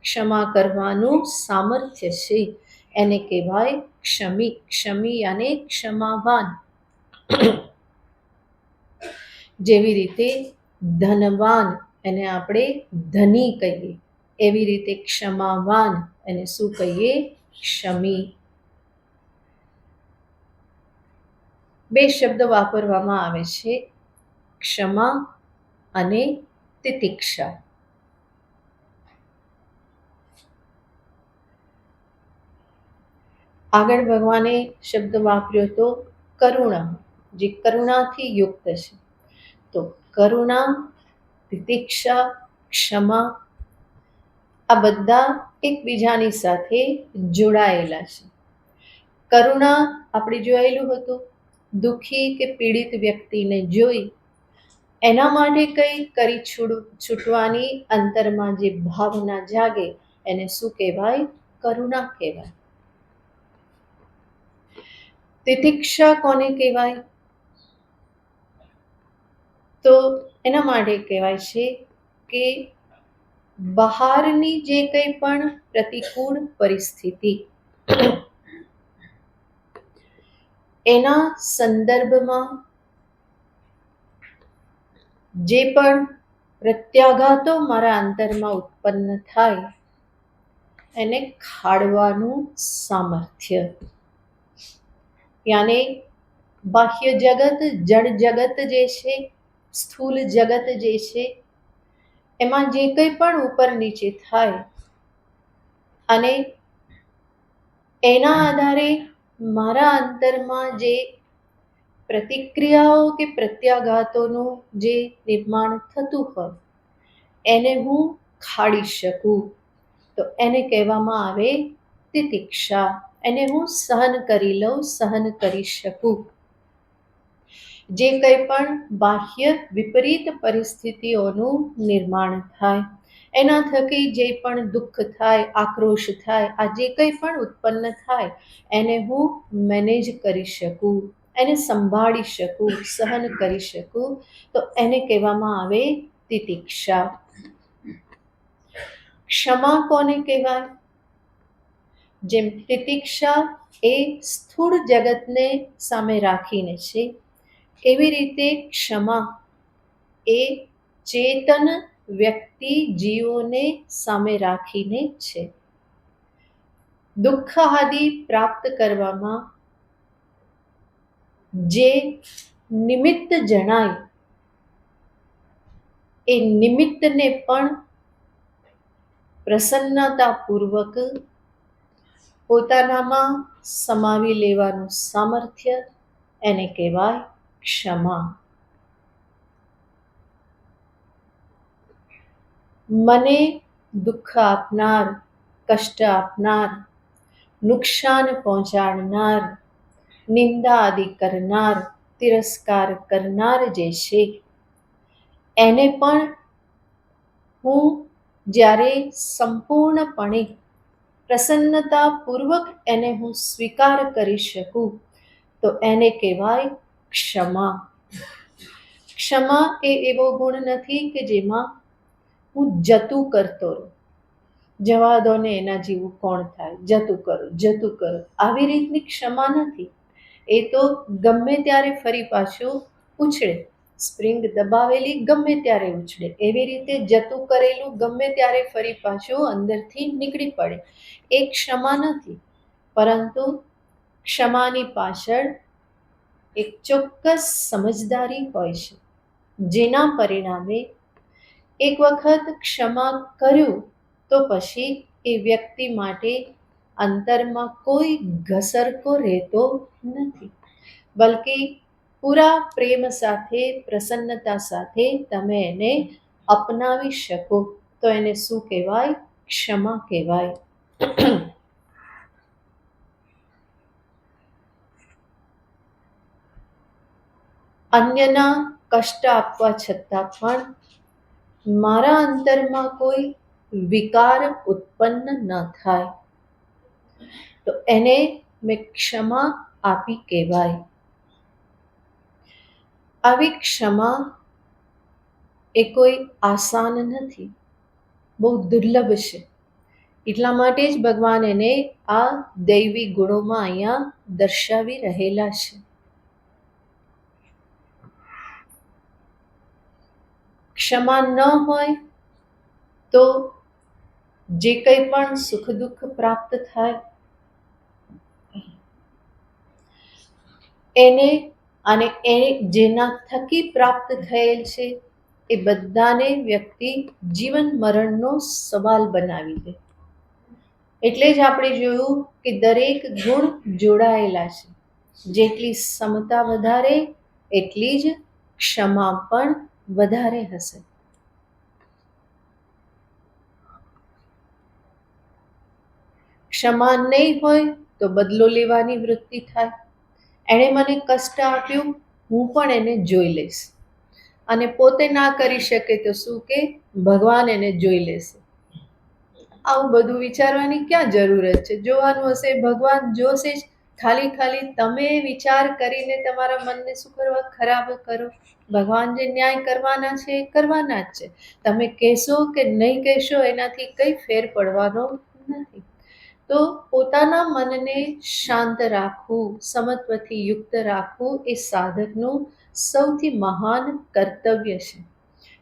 ક્ષમા કરવાનું સામર્થ્ય છે, એને કહેવાય ક્ષમી. ક્ષમી અને ક્ષમાવાન. જેવી રીતે ધનવાન એને આપણે ધની કહીએ, એવી રીતે ક્ષમાવાન એને શું કહીએ, ક્ષમી. 2 શબ્દ વાપરવામાં આવે છે, ક્ષમા અને તિતિક્ષા. આગળ ભગવાને શબ્દ વાપર્યો તો કરુણા, જે કરુણાથી યુક્ત છે. તો કરુણા, તિતિક્ષા, ક્ષમા આ બધા એકબીજાની સાથે જોડાયેલા છે. કરુણા આપણે જોયેલું હતું, દુઃખી કે પીડિત વ્યક્તિને જોઈ એના માટે કંઈ કરી છૂટવાની અંતરમાં જે ભાવના જાગે એને શું કહેવાય, કરુણા કહેવાય. તિતિક્ષા કોને કહેવાય, તો એના માટે કહેવાય છે કે બહારની જે કંઈ પણ પ્રતિકૂળ પરિસ્થિતિ એના સંદર્ભમાં જે પણ પ્રત્યાઘાતો મારા અંતરમાં ઉત્પન્ન થાય એને ખાળવાનું સામર્થ્ય. યાને બાહ્ય જગત, જળ જગત જે છે, સ્થૂલ જગત જે છે, એમાં જે કંઈ પણ ઉપર નીચે થાય અને એના આધારે મારા અંતરમાં જે પ્રતિક્રિયાઓ કે પ્રત્યાઘાતોનું જે નિર્માણ થતું હોય એને હું ખાડી શકું, તો એને કહેવામાં આવે તિતિક્ષા. એને હું સહન કરી લઉં, સહન કરી શકું. જે કંઈ પણ બાહ્ય વિપરીત પરિસ્થિતિઓનું નિર્માણ થાય, એના થકી જે પણ દુઃખ થાય, આક્રોશ થાય, આ જે કંઈ પણ ઉત્પન્ન થાય, એને હું મેનેજ કરી શકું, એને સંભાળી શકું, સહન કરી શકું, તો એને કહેવામાં આવે તિતિક્ષા. ક્ષમા કોને કહેવાય? જેમ તિતિક્ષા એ સ્થૂળ જગતને સામે રાખીને છે, એવી રીતે ક્ષમા એ ચેતન વ્યક્તિ જીવોને સામે રાખીને છે. દુઃખ આદિ પ્રાપ્ત કરવામાં જે નિમિત્ત જણાય, એ નિમિત્તને પણ પ્રસન્નતાપૂર્વક પોતાનામાં સમાવી લેવાનું સામર્થ્ય, એને કહેવાય ક્ષમા. મને દુઃખ આપનાર, કષ્ટ આપનાર, નુકસાન પહોંચાડનાર, નિંદા આદિ કરનાર, તિરસ્કાર કરનાર જે છે, એને પણ હું જ્યારે સંપૂર્ણપણે પ્રસન્નતાપૂર્વક એને હું સ્વીકાર કરી શકું, તો એને કહેવાય ક્ષમા. ક્ષમા એ એવો ગુણ નથી કે જેમાં હું જતું કરતો રહું, જવા દો ને એના જેવું કોણ થાય, જતું કરો, જતું કરો, આવી રીતની ક્ષમા નથી. એ તો ગમે ત્યારે ફરી પાછું ઉછળે, સ્પ્રિંગ દબાવેલી ગમે ત્યારે ઉછળે, એવી રીતે જતું કરેલું ગમે ત્યારે ફરી પાછું અંદરથી નીકળી પડે. એ ક્ષમા નથી, પરંતુ ક્ષમાની પાછળ એક ચોક્કસ સમજદારી હોય છે, જેના પરિણામે એક વખત ક્ષમા કર્યું તો પછી એ વ્યક્તિ માટે અંતરમાં કોઈ ઘસરકો રહેતો નથી, બલકે પૂરા પ્રેમ સાથે, પ્રસન્નતા સાથે તમે એને અપનાવી શકો, તો એને શું કહેવાય? ક્ષમા કહેવાય. અન્યના કષ્ટ આપવા છતાં પણ મારા અંતરમાં કોઈ વિકાર ઉત્પન્ન ન થાય, તો એને મેં ક્ષમા આપી કહેવાય. આવી ક્ષમા એ કોઈ આસાન નથી, બહુ દુર્લભ છે. એટલા માટે જ ભગવાન એને આ દૈવી ગુણોમાં અહીંયા દર્શાવી રહેલા છે. ક્ષમા ન હોય તો જે કંઈ પણ સુખ દુઃખ પ્રાપ્ત થાય, એને અને એને જેના થકી પ્રાપ્ત થયેલ છે, એ બધાને વ્યક્તિ જીવન મરણનો સવાલ બનાવી દે. એટલે જ આપણે જોયું કે દરેક ગુણ જોડાયેલા છે. જેટલી સમતા વધારે, એટલી જ ક્ષમા પણ વધારે હશે. ક્ષમા નહીં હોય તો બદલો લેવાની વૃત્તિ થાય. એણે મને કષ્ટ આપ્યું, હું પણ એને જોઈ લઈશ, અને પોતે ના કરી શકે તો શું કે ભગવાન એને જોઈ લેશે. આવું બધું વિચારવાની ક્યાં જરૂરત છે? જોવાનું હશે ભગવાન જોશે જ. ખાલી તમે વિચાર કરીને તમારા મનને શું કરવા ખરાબ કરો? ભગવાન જે ન્યાય કરવાના છે એ કરવાના જ છે. તમે કહેશો કે નહીં કહેશો એનાથી કંઈ ફેર પડવાનો નથી. તો પોતાના મનને શાંત રાખવું, સમત્વથી યુક્ત રાખવું એ સાધકનું સૌથી મહાન કર્તવ્ય છે.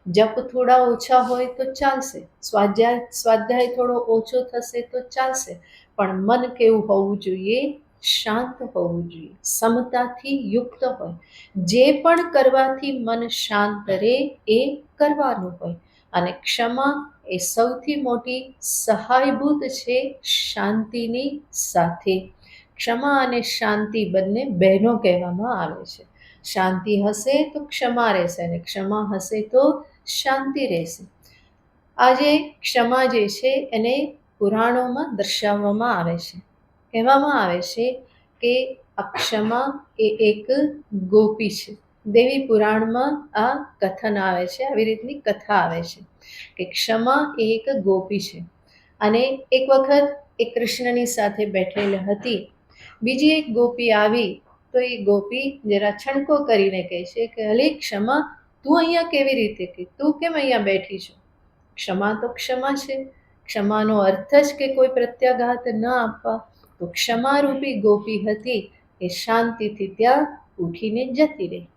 જપ થોડા ઓછા હોય તો ચાલશે, સ્વાધ્યાય થોડો ઓછો થશે તો ચાલશે, પણ મન કેવું હોવું જોઈએ? શાંત હોવું જોઈએ, સમતાથી યુક્ત હોય. જે પણ કરવાથી મન શાંત રહે એ કરવાનું હોય. અને ક્ષમા એ સૌથી મોટી સહાયભૂત છે શાંતિની સાથે. ક્ષમા અને શાંતિ બંને બહેનો કહેવામાં આવે છે. શાંતિ હશે તો ક્ષમા રહેશે, અને ક્ષમા હશે તો શાંતિ રહેશે. આ જે ક્ષમા જે છે એને પુરાણોમાં દર્શાવવામાં આવે છે. કહેવામાં આવે છે કે આ ક્ષમા એ એક ગોપી છે. દેવી પુરાણમાં આ કથન આવે છે, આવી રીતની કથા આવે છે કે ક્ષમા એ એક ગોપી છે. અને એક વખત એ કૃષ્ણની સાથે બેઠેલ હતી. બીજી એક ગોપી આવી તો એ ગોપી જરા છણકો કરીને કહે છે કે અલે ક્ષમા, તું અહીંયા કેવી રીતે કે તું કેમ અહીંયા બેઠી છો? ક્ષમા તો ક્ષમા છે. ક્ષમાનો અર્થ જ કે કોઈ પ્રત્યાઘાત ન આપવા. તો ક્ષમારૂપી ગોપી હતી એ શાંતિથી ત્યાં ઉઠીને જતી રહી.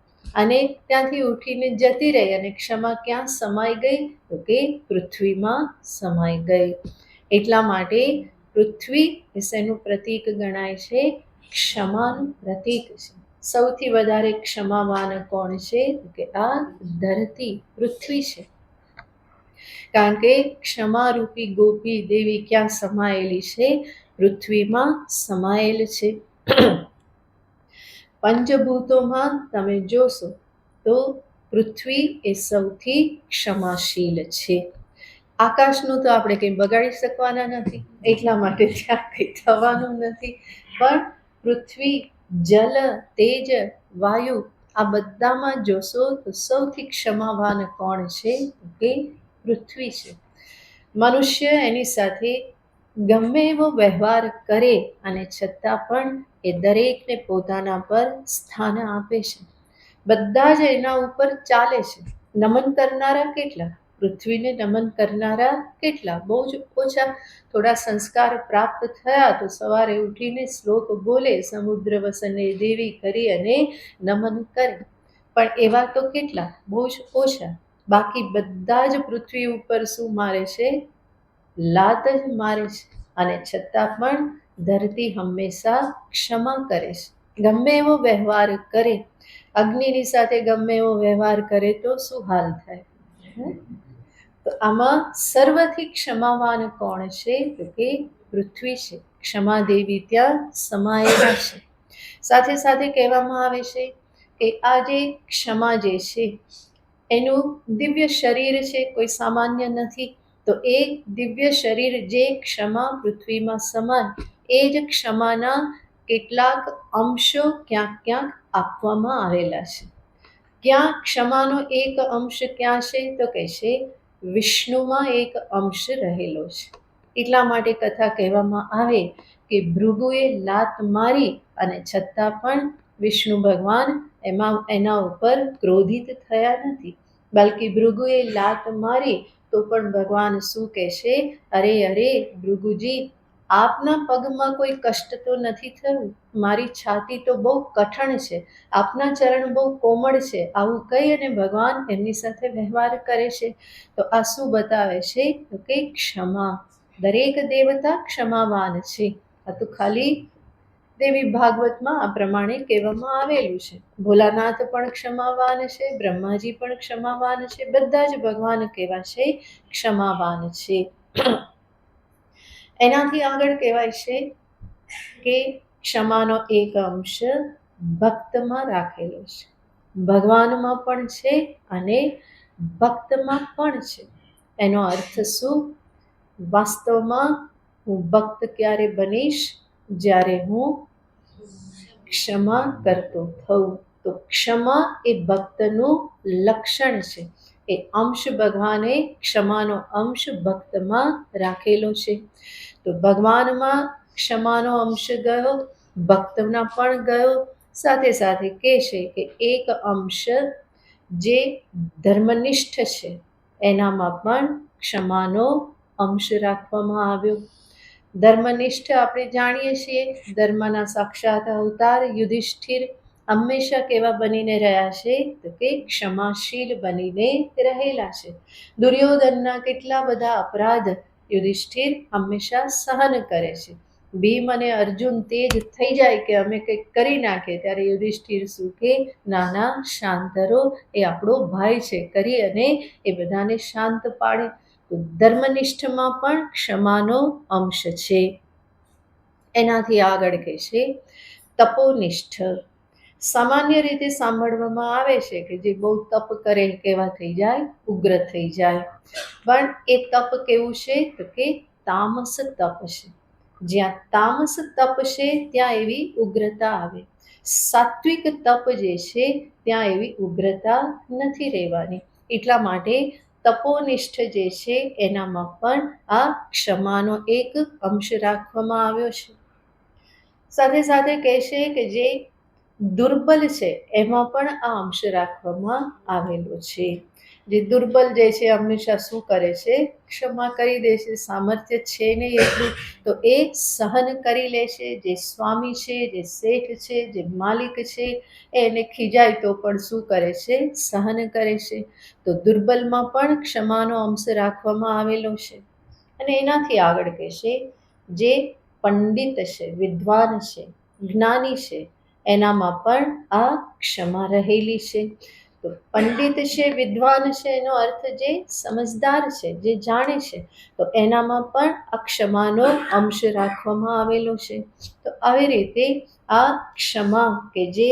અને ત્યાંથી ઉઠીને જતી રહી અને ક્ષમા ક્યાં સમાઈ ગઈ? તો કે પૃથ્વીમાં સમાઈ ગઈ. એટલા માટે પૃથ્વી એ શેનું પ્રતીક ગણાય છે? ક્ષમાનું પ્રતીક છે. સૌથી વધારે ક્ષમાવાન કોણ છે? તો કે આ ધરતી પૃથ્વી છે. કારણ કે ક્ષમારૂપી ગોપી દેવી ક્યાં સમાયેલી છે? પૃથ્વીમાં સમાયેલ છે. પંચભૂતોમાં તમે જોશો તો પૃથ્વી એ સૌથી ક્ષમાશીલ છે. આકાશનું તો આપણે કંઈ બગાડી શકવાના નથી, એટલા માટે ત્યાં કંઈ થવાનું નથી. પણ પૃથ્વી, જલ, તેજ, વાયુ આ બધામાં જોશો તો સૌથી ક્ષમાવાન કોણ છે? તો કે પૃથ્વી છે. મનુષ્ય એની સાથે ગમે એવો વ્યવહાર કરે અને છતાં પણ એ દરેકને પોતાના પર સ્થાન આપે છે. બધા જ એના ઉપર ચાલે છે. નમન કરનારા કેટલા? પૃથ્વીને નમન કરનારા કેટલા? બહુ જ ઓછા. થોડા સંસ્કાર પ્રાપ્ત થયા તો સવારે ઉઠીને શ્લોક બોલે, સમુદ્ર વસને દેવી કરી અને નમન કરે. પણ એવા તો કેટલા? બહુ જ ઓછા. બાકી બધા જ પૃથ્વી ઉપર શું મારે છે? લાત જ મારે છે. અને છતાં પણ ધરતી હંમેશા ક્ષમા કરે છે. ગમે એવો વ્યવહાર કરે, અગ્નિની સાથે ગમે એવો વ્યવહાર કરે તો શું હાલ થાય? તો આમાં સર્વથી ક્ષમાવાન કોણ છે? તો કે પૃથ્વી છે. ક્ષમા દેવી ત્યાં સમાયેલા છે. સાથે સાથે કહેવામાં આવે છે કે આ જે ક્ષમા જે છે એનું દિવ્ય શરીર છે, કોઈ સામાન્ય નથી. તો એ દિવ્ય શરીર જે ક્ષમા પૃથ્વીમાં સમાય, એ જ ક્ષમાના કેટલાક અંશો ક્યાંક ક્યાંક આપવામાં આવેલા છે. ક્યાં ક્ષમાનો એક અંશ ક્યાં છે? તો કહે છે વિષ્ણુમાં એક અંશ રહેલો છે. એટલા માટે કથા કહેવામાં આવે કે ભૃગુએ લાત મારી અને છતાં પણ વિષ્ણુ ભગવાન એના ઉપર ક્રોધિત થયા નથી. બલ્કિ ભૃગુએ લાત મારી તો પણ ભગવાન શું કહે છે? અરે અરે ભૃગુજી, આપના પગમાં કોઈ કષ્ટ તો નથી થયું? મારી છાતી તો બહુ કઠણ છે, આપના ચરણ બહુ કોમળ છે. આવું કહી અને ભગવાન એમની સાથે વ્યવહાર કરે છે. તો આ શું બતાવે છે? તો કે ક્ષમા. દરેક દેવતા ક્ષમાવાન છે. આ તો ખાલી દેવી ભાગવતમાં આ પ્રમાણે કહેવામાં આવેલું છે. ભોલાનાથ પણ ક્ષમાવાન છે, બ્રહ્માજી પણ ક્ષમાવાન છે. બધા જ ભગવાન કેવા છે? ક્ષમાવાન છે. એનાથી આગળ કહેવાય છે કે ક્ષમાનો એક અંશ ભક્તમાં રાખેલો છે. ભગવાનમાં પણ છે અને ભક્તમાં પણ છે. એનો અર્થ શું? વાસ્તવમાં હું ભક્ત ક્યારે બનીશ? જ્યારે હું ક્ષમા કરતો થઉં. તો ક્ષમા એ ભક્તનું લક્ષણ છે. એ અંશ ભગવાને ક્ષમાનો અંશ ભક્તમાં રાખેલો છે. તો ભગવાનમાં ક્ષમાનો અંશ ગયો, ભક્તના પણ ગયો. સાથે સાથે કહે છે કે એક અંશ જે ધર્મનિષ્ઠ છે એનામાં પણ ક્ષમાનો અંશ રાખવામાં આવ્યો. ધર્મનિષ્ઠ આપણે જાણીએ છીએ, ધર્મના સાક્ષાત અવતાર યુધિષ્ઠિર હંમેશા કેવા બનીને રહ્યા છે? તો કે ક્ષમાશીલ બનીને રહેલા છે. દુર્યોધનના કેટલા બધા અપરાધ યુધિષ્ઠિર હંમેશા સહન કરે છે. ભીમ અને અર્જુન તેજ થઈ જાય કે અમે કંઈક કરી નાખે ત્યારે યુધિષ્ઠિર શું કે? ના ના, શાંત રહો, એ આપણો ભાઈ છે, કરી અને એ બધાને શાંત પાડે. તો ધર્મનિષ્ઠમાં પણ ક્ષમાનો અંશ છે. એનાથી આગળ કહે છે તપોનિષ્ઠ. સામાન્ય રીતે સાંભળવામાં આવે છે કે જે બહુ તપ કરે કેવા થઈ જાય, ઉગ્ર થઈ જાય. પણ એ તપ કેવું છે તો કે તામસ તપ છે. જ્યાં તામસ તપ છે ત્યાં એવી ઉગ્રતા આવે. સાત્વિક તપ જે છે ત્યાં એવી ઉગ્રતા નથી રહેવાની. એટલા માટે તપોનિષ્ઠ જે છે એનામાં પણ આ ક્ષમાનો એક અંશ રાખવામાં આવ્યો છે. સાથે સાથે કહેશે કે જે દુર્બલ છે એમાં પણ આ અંશ રાખવામાં આવેલો છે. જે દુર્બલ જે છે હંમેશા શું કરે છે, ક્ષમા કરી દે છે. સામર્થ્ય છે નહીં એટલું તો એ સહન કરી લે છે. જે સ્વામી છે, જે શેઠ છે, જે માલિક છે, એને ખીજાય તો પણ શું કરે છે, સહન કરે છે. તો દુર્બલમાં પણ ક્ષમાનો અંશ રાખવામાં આવેલો છે. અને એનાથી આગળ કહેશે જે પંડિત છે, વિદ્વાન છે, જ્ઞાની છે, એનામાં પણ આ ક્ષમા રહેલી છે. તો પંડિત છે, વિદ્વાન છે એનો અર્થ જે સમજદાર છે, જે જાણે છે, તો એનામાં પણ આ ક્ષમાનો અંશ રાખવામાં આવેલો છે. તો આવી રીતે આ ક્ષમા કે જે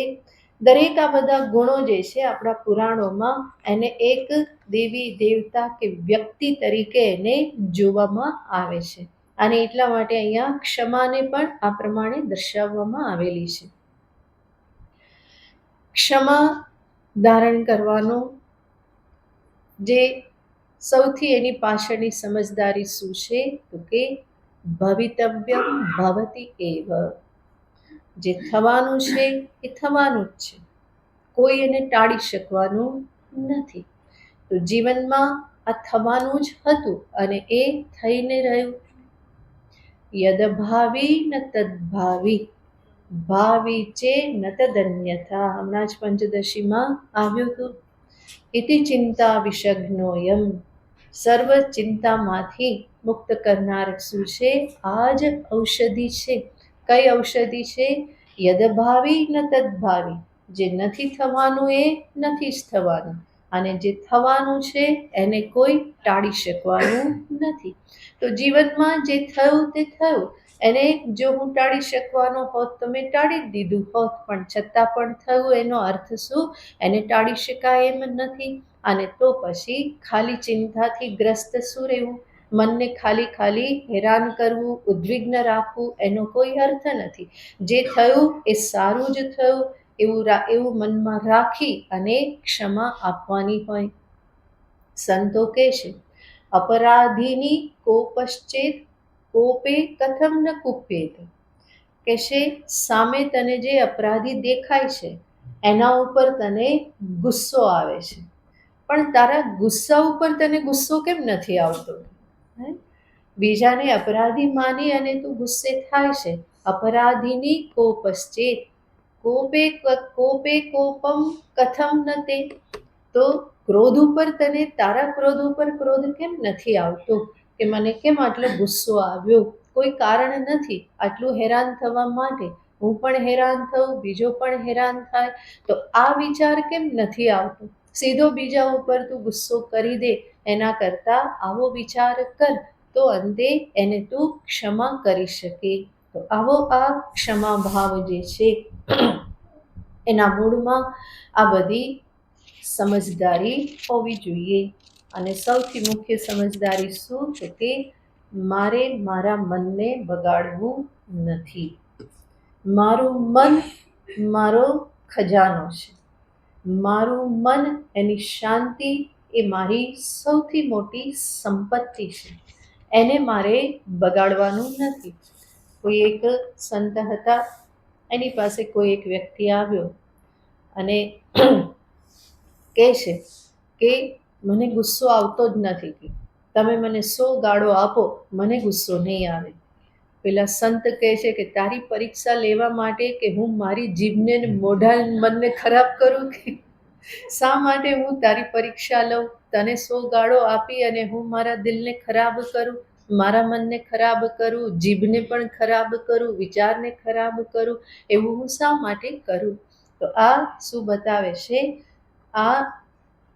દરેક આ બધા ગુણો જે છે આપણા પુરાણોમાં એને એક દેવી દેવતા કે વ્યક્તિ તરીકે એને જોવામાં આવે છે. અને એટલા માટે અહીંયા ક્ષમાને પણ આ પ્રમાણે દર્શાવવામાં આવેલી છે. ક્ષમા ધારણ કરવાનો જે સૌથી એની પાછળની સમજદારી શું છે તો કે ભવિતવ્યમ ભવતિ એવ. જે થવાનું છે એ થવાનું જ છે, કોઈ એને ટાળી શકવાનું નથી. તો જીવનમાં આ થવાનું જ હતું અને એ થઈને રહ્યું. યદ ભાવી ન તદ્ભાવી, ભાવી ચે ન તદન્યથા. હમણાં જ પંચદશીમાં આવ્યું હતું. ઇતિ ચિંતા વિષગ્નોયમ. સર્વ ચિંતામાંથી મુક્ત કરનાર શું છે, આ જ ઔષધિ છે. કઈ ઔષધિ છે? યદ ભાવી ન તદ્ભાવી. જે નથી થવાનું એ નથી જ થવાનું, અને જે થવાનું છે એને કોઈ ટાળી શકવાનું નથી. તો જીવનમાં જે થયું તે થયું, એને જો હું ટાળી શકવાનો હોત તો મેં ટાળી જ દીધું હોત, પણ છતાં પણ થયું એનો અર્થ શું? એને ટાળી શકાય એમ નથી. અને તો પછી ખાલી ચિંતાથી ગ્રસ્ત શું રહેવું, મનને ખાલી ખાલી હેરાન કરવું, ઉદ્વિગ્ન રાખવું, એનો કોઈ અર્થ નથી. જે થયું એ સારું જ થયું એવું મનમાં રાખી અને ક્ષમા આપવાની હોય. સંતો કહે છે અપરાધીની કોપશ્ચેત કોપે કથમ ન કુપ્યેત. કે છે સામે તને જે અપરાધી દેખાય છે એના ઉપર તને ગુસ્સો આવે છે, પણ તારા ગુસ્સા ઉપર તને ગુસ્સો કેમ નથી આવતો? બીજાને અપરાધી માની અને તું ગુસ્સે થાય છે. અપરાધીની કોપશ્ચેત કોપે કોપમ કથમ ન તે. તો ક્રોધ ઉપર તને, તારા ક્રોધ ઉપર ક્રોધ કેમ નથી આવતો? કે મને કેમ આટલો ગુસ્સો આવ્યો? કોઈ કારણ નથી આટલું હેરાન થવા માટે. હું પણ હેરાન થઉં, બીજો પણ હેરાન થાય, તો આ વિચાર કેમ નથી આવતો? સીધો બીજા ઉપર તું ગુસ્સો કરી દે, એના કરતાં આવો વિચાર કર, તો અંતે એને તું ક્ષમા કરી શકે. તો આવો આ ક્ષમા ભાવ જે છે એના મૂળમાં આ બધી સમજદારી હોવી જોઈએ. અને સૌથી મુખ્ય સમજદારી શું છે કે મારે મારા મનને બગાડવું નથી. મારું મન મારો ખજાનો છે. મારું મન, એની શાંતિ એ મારી સૌથી મોટી સંપત્તિ છે. એને મારે બગાડવાનું નથી. કોઈ એક સંત હતા, એની પાસે કોઈ એક વ્યક્તિ આવ્યો અને કહે છે કે મને ગુસ્સો આવતો જ નથી, તમે મને 100 ગાળો આપો, મને ગુસ્સો નહીં આવે. પેલા સંત કહે છે કે તારી પરીક્ષા લેવા માટે કે હું મારી જીભને મોઢા મનને ખરાબ કરું? કે શા માટે હું તારી પરીક્ષા લઉં? તને 100 ગાળો આપી અને હું મારા દિલને ખરાબ કરું, મારા મનને ખરાબ કરું, જીભને પણ ખરાબ કરું, વિચારને ખરાબ કરું? એવું હું શા માટે કરું? તો આ શું બતાવે છે?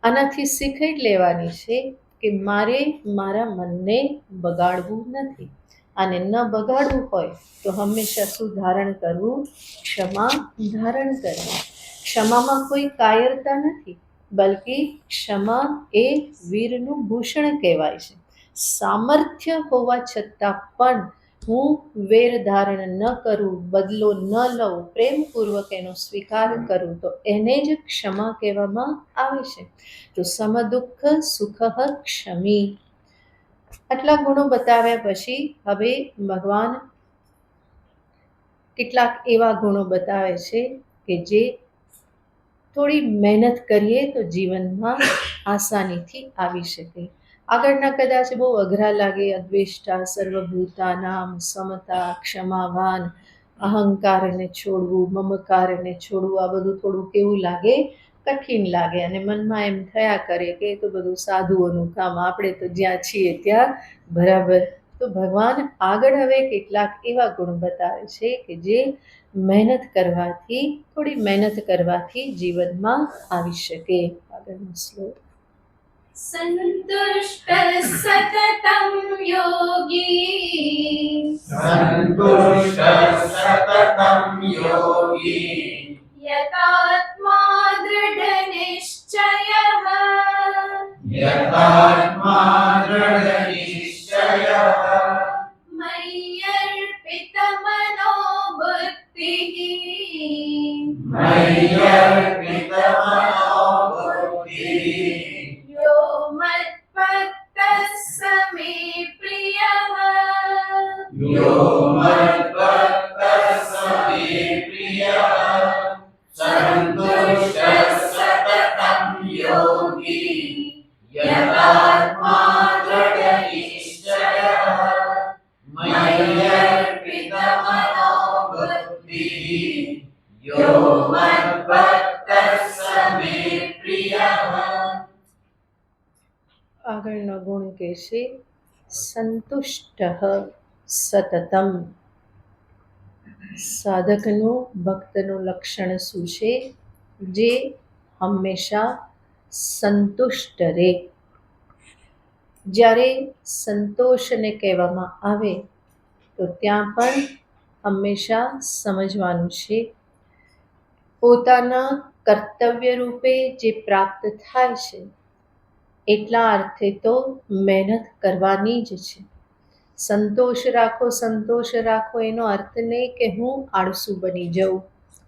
આનાથી શીખ લેવાની છે કે મારે મારા મનને બગાડવું નથી. અને ન બગાડવું હોય તો હંમેશા શું ધારણ કરવું? ક્ષમા ધારણ કરવું. ક્ષમામાં કોઈ કાયરતા નથી, બલ્કિ ક્ષમા એ વીરનું ભૂષણ કહેવાય છે. સામર્થ્ય હોવા છતાં પણ હું વેર ધારણ ન કરું, બદલો ન લઉં, પ્રેમપૂર્વક એનો સ્વીકાર કરું, તો એને જ ક્ષમા કહેવામાં આવે છે. તો સમદુઃખ સુખ ક્ષમી. આટલા ગુણો બતાવ્યા પછી હવે ભગવાન કેટલાક એવા ગુણો બતાવે છે કે જે થોડી મહેનત કરીએ તો જીવનમાં આસાનીથી આવી શકે. આગળના કદાચ બહુ અઘરા લાગે, અદ્વેષ્ટા, સર્વભૂતાનામ, સમતા, ક્ષમાવાન, અહંકારને છોડવું, મમકારને છોડવું, આ બધું થોડું કેવું લાગે, કઠિન લાગે અને મનમાં એમ થયા કરે કે એ તો બધું સાધુઓનું કામ, આપણે તો જ્યાં છીએ ત્યાં બરાબર. તો ભગવાન આગળ હવે કેટલાક એવા ગુણ બતાવે છે કે જે મહેનત કરવાથી, થોડી મહેનત કરવાથી જીવનમાં આવી શકે. આગળનો શ્લોક. સંતુષ્ટ સતતમ યોગી સંતુષ્ટ સતતમ યોગી યતાત્મા દૃઢ નિશ્ચયઃ યતાત્મા દૃઢ નિશ્ચયઃ મય્યર્પિત મનો બુદ્ધિઃ મય્યર્પિત મનો બુદ્ધિઃ યો મદ્ભક્તઃ સ મે પ્રિયઃ યો મદ્ભક્તઃ સ મે પ્રિયઃ સંતુષ્ટ સતતમ યોગી યતાત્મા દૃઢ નિશ્ચયઃ મય્યર્પિત મનો બુદ્ધિઃ યો મદ્ભક્તઃ સ મે પ્રિયઃ. આગળનો ગુણ કહે છે સંતુષ્ટ સતતમ. સાધકનું, ભક્તનું લક્ષણ શું છે? જે હંમેશા સંતુષ્ટ રહે. જ્યારે સંતોષને કહેવામાં આવે તો ત્યાં પણ હંમેશા સમજવાનું છે પોતાના કર્તવ્ય રૂપે જે પ્રાપ્ત થાય છે એટલા અર્થે તો મહેનત કરવાની જ છે. સંતોષ રાખો એનો અર્થ નહીં કે હું આળસુ બની જાઉં,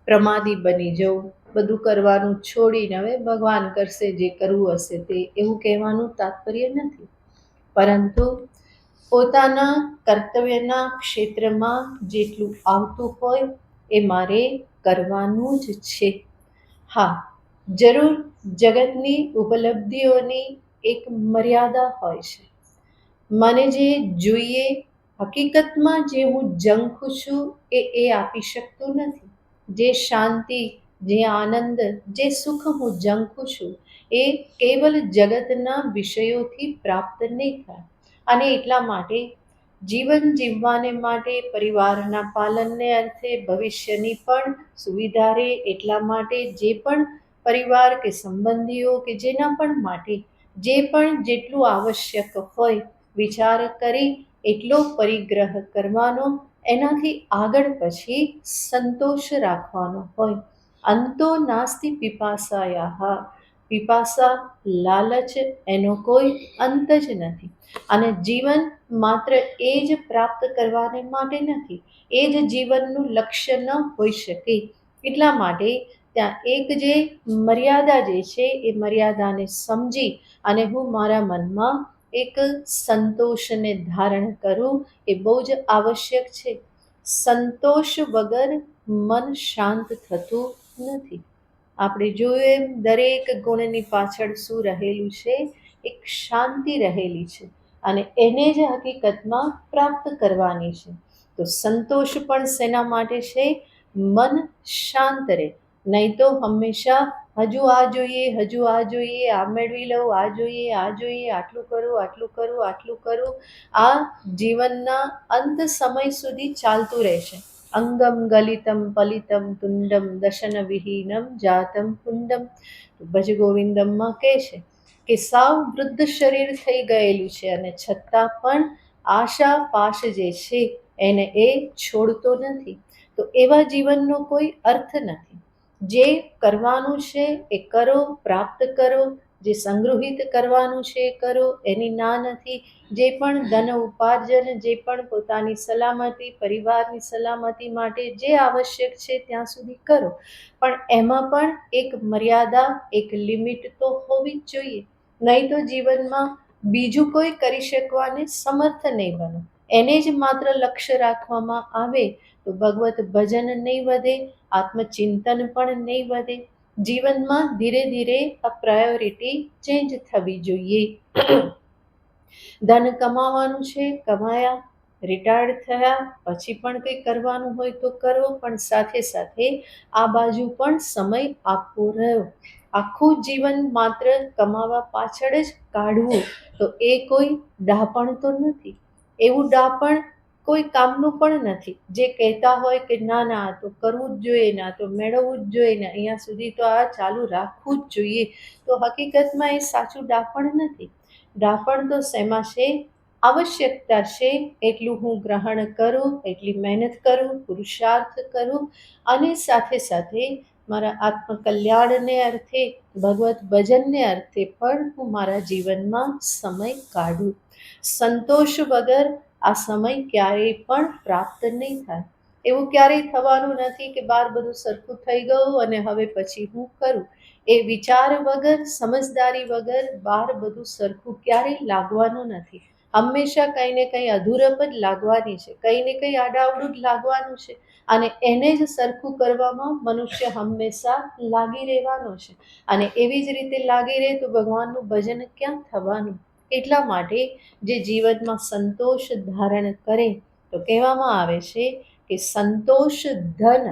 પ્રમાદી બની જાઉં, બધું કરવાનું છોડીને હવે ભગવાન કરશે જે કરવું હશે તે, એવું કહેવાનું તાત્પર્ય નથી. પરંતુ પોતાના કર્તવ્યના ક્ષેત્રમાં જેટલું આવતું હોય એ મારે કરવાનું જ છે. હા, જરૂર જગતની ઉપલબ્ધિઓની એક મર્યાદા હોય છે. મને જે જોઈએ, હકીકતમાં જે હું ઝંખું છું એ આપી શકતું નથી. જે શાંતિ, જે આનંદ, જે સુખ હું ઝંખું છું એ કેવલ જગતના વિષયોથી પ્રાપ્ત નહીં થાય. અને એટલા માટે જીવન જીવવાને માટે, પરિવારના પાલનને અર્થે, ભવિષ્યની પણ સુવિધા રહે એટલા માટે જે પણ પરિવાર કે સંબંધીઓ કે જેના પણ માટે જે પણ જેટલું આવશ્યક હોય વિચાર કરી એટલો પરિગ્રહ કરવાનો, એનાથી આગળ પછી સંતોષ રાખવાનો હોય. અંતો નાસ્તિ પિપાસાયાહ. પિપાસા, લાલચ, એનો કોઈ અંત જ નથી. અને જીવન માત્ર એ જ પ્રાપ્ત કરવાને માટે નથી, એ જ જીવનનું લક્ષ્ય ન હોઈ શકે. એટલા માટે ત્યાં એક જે મર્યાદા જે છે એ મર્યાદાને સમજી અને હું મારા મનમાં એક સંતોષને ધારણ કરું એ બહુ જ આવશ્યક છે. સંતોષ વગર મન શાંત થતું નથી. આપણે જોયું એમ દરેક ગુણની પાછળ શું રહેલું છે? એક શાંતિ રહેલી છે અને એને જ હકીકતમાં પ્રાપ્ત કરવાની છે. તો સંતોષ પણ શેના માટે છે? મન શાંત રહે. નહીં તો હંમેશા હજુ આ જોઈએ, હજુ આ જોઈએ, આ મેળવી લઉં, આ જોઈએ, આ જોઈએ, આટલું કરું, આટલું કરું, આટલું કરું, આ જીવનના અંત સમય સુધી ચાલતું રહેશે. અંગમ ગલિતમ પલિતમ તુંડમ દશન વિહીનમ જાતમ કુંડમ. ભજ ગોવિંદમમાં કહે છે કે સાવ વૃદ્ધ શરીર થઈ ગયેલું છે અને છતાં પણ આશા પાશ જે છે એને એ છોડતો નથી. તો એવા જીવનનો કોઈ અર્થ નથી. જે કરવાનું છે એ કરો, પ્રાપ્ત કરો. જે સંગૃહિત કરવાનું છે એ કરો, એની ના નથી. જે પણ ધન ઉપાર્જન, જે પણ પોતાની સલામતી, પરિવારની સલામતી માટે જે આવશ્યક છે ત્યાં સુધી કરો. પણ એમાં પણ એક મર્યાદા, એક લિમિટ તો હોવી જ જોઈએ. નહીં તો જીવનમાં બીજું કોઈ કરી શકવાને સમર્થ નહીં બનો. એને જ માત્ર લક્ષ્ય રાખવામાં આવે તો ભગવત ભજન નહીં વધે, આત્મચિંતન પણ નહીં વધે. જીવનમાં ધીરે ધીરે આ પ્રાયોરિટી ચેન્જ થવી જોઈએ. ધન કમાવાનું છે, કમાયા, રિટાયર્ડ થયા પછી પણ કંઈ કરવાનું હોય તો કરો, પણ સાથે સાથે આ બાજુ પણ સમય આપવો રહ્યો. આખું જીવન માત્ર કમાવા પાછળ જ કાઢવું તો એ કોઈ ડાપણ તો નથી. એવું ડાપણ કોઈ કામનું પણ નથી. જે કહેતા હોય કે ના ના આ તો કરવું જ જોઈએ, ના તો મેળવવું જ જોઈએ, ને અહીંયા સુધી તો આ ચાલુ રાખવું જ જોઈએ, તો હકીકતમાં એ સાચું ડાપણ નથી. ડાપણ તો શેમાં છે? આવશ્યકતા છે એટલું હું ગ્રહણ કરું, એટલી મહેનત કરું, પુરુષાર્થ કરું, અને સાથે સાથે મારા આત્મકલ્યાણને અર્થે, ભગવત ભજનને અર્થે પણ હું મારા જીવનમાં સમય કાઢું. સંતોષ વગર આ સમય ક્યારેય પણ પ્રાપ્ત નહીં થાય. એવું ક્યારેય થવાનું નથી કે બહાર બધું સરખું થઈ ગયું અને હવે પછી હું કરું. એ વિચાર વગર, સમજદારી વગર બહાર બધું સરખું ક્યારેય લાગવાનું નથી. હંમેશા કંઈ ને કંઈ અધૂરપ જ લાગવાની છે, કંઈ ને કંઈ આડાવડું જ લાગવાનું છે. અને એને જ સરખું કરવામાં મનુષ્ય હંમેશા લાગી રહેવાનો છે. અને એવી જ રીતે લાગી રહે તો ભગવાનનું ભજન ક્યાં થવાનું? એટલા માટે જે જીવનમાં સંતોષ ધારણ કરે તો કહેવામાં આવે છે કે સંતોષ ધન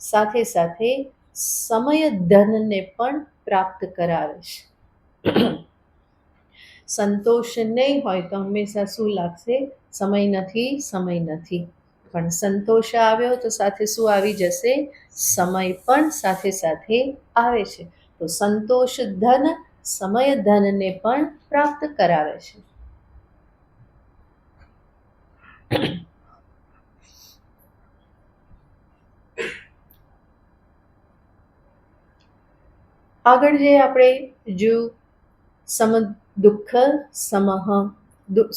સાથે સાથે સમય ધનને પણ પ્રાપ્ત કરાવે છે. સંતોષ નહીં હોય તો હંમેશા શું લાગશે? સમય નથી, સમય નથી. પણ સંતોષ આવ્યો તો સાથે શું આવી જશે? સમય પણ સાથે સાથે આવે છે. તો સંતોષ ધન સમય ધનને પણ પ્રાપ્ત કરાવે છે. આગળ જે આપણે જો દુઃખ સમહ,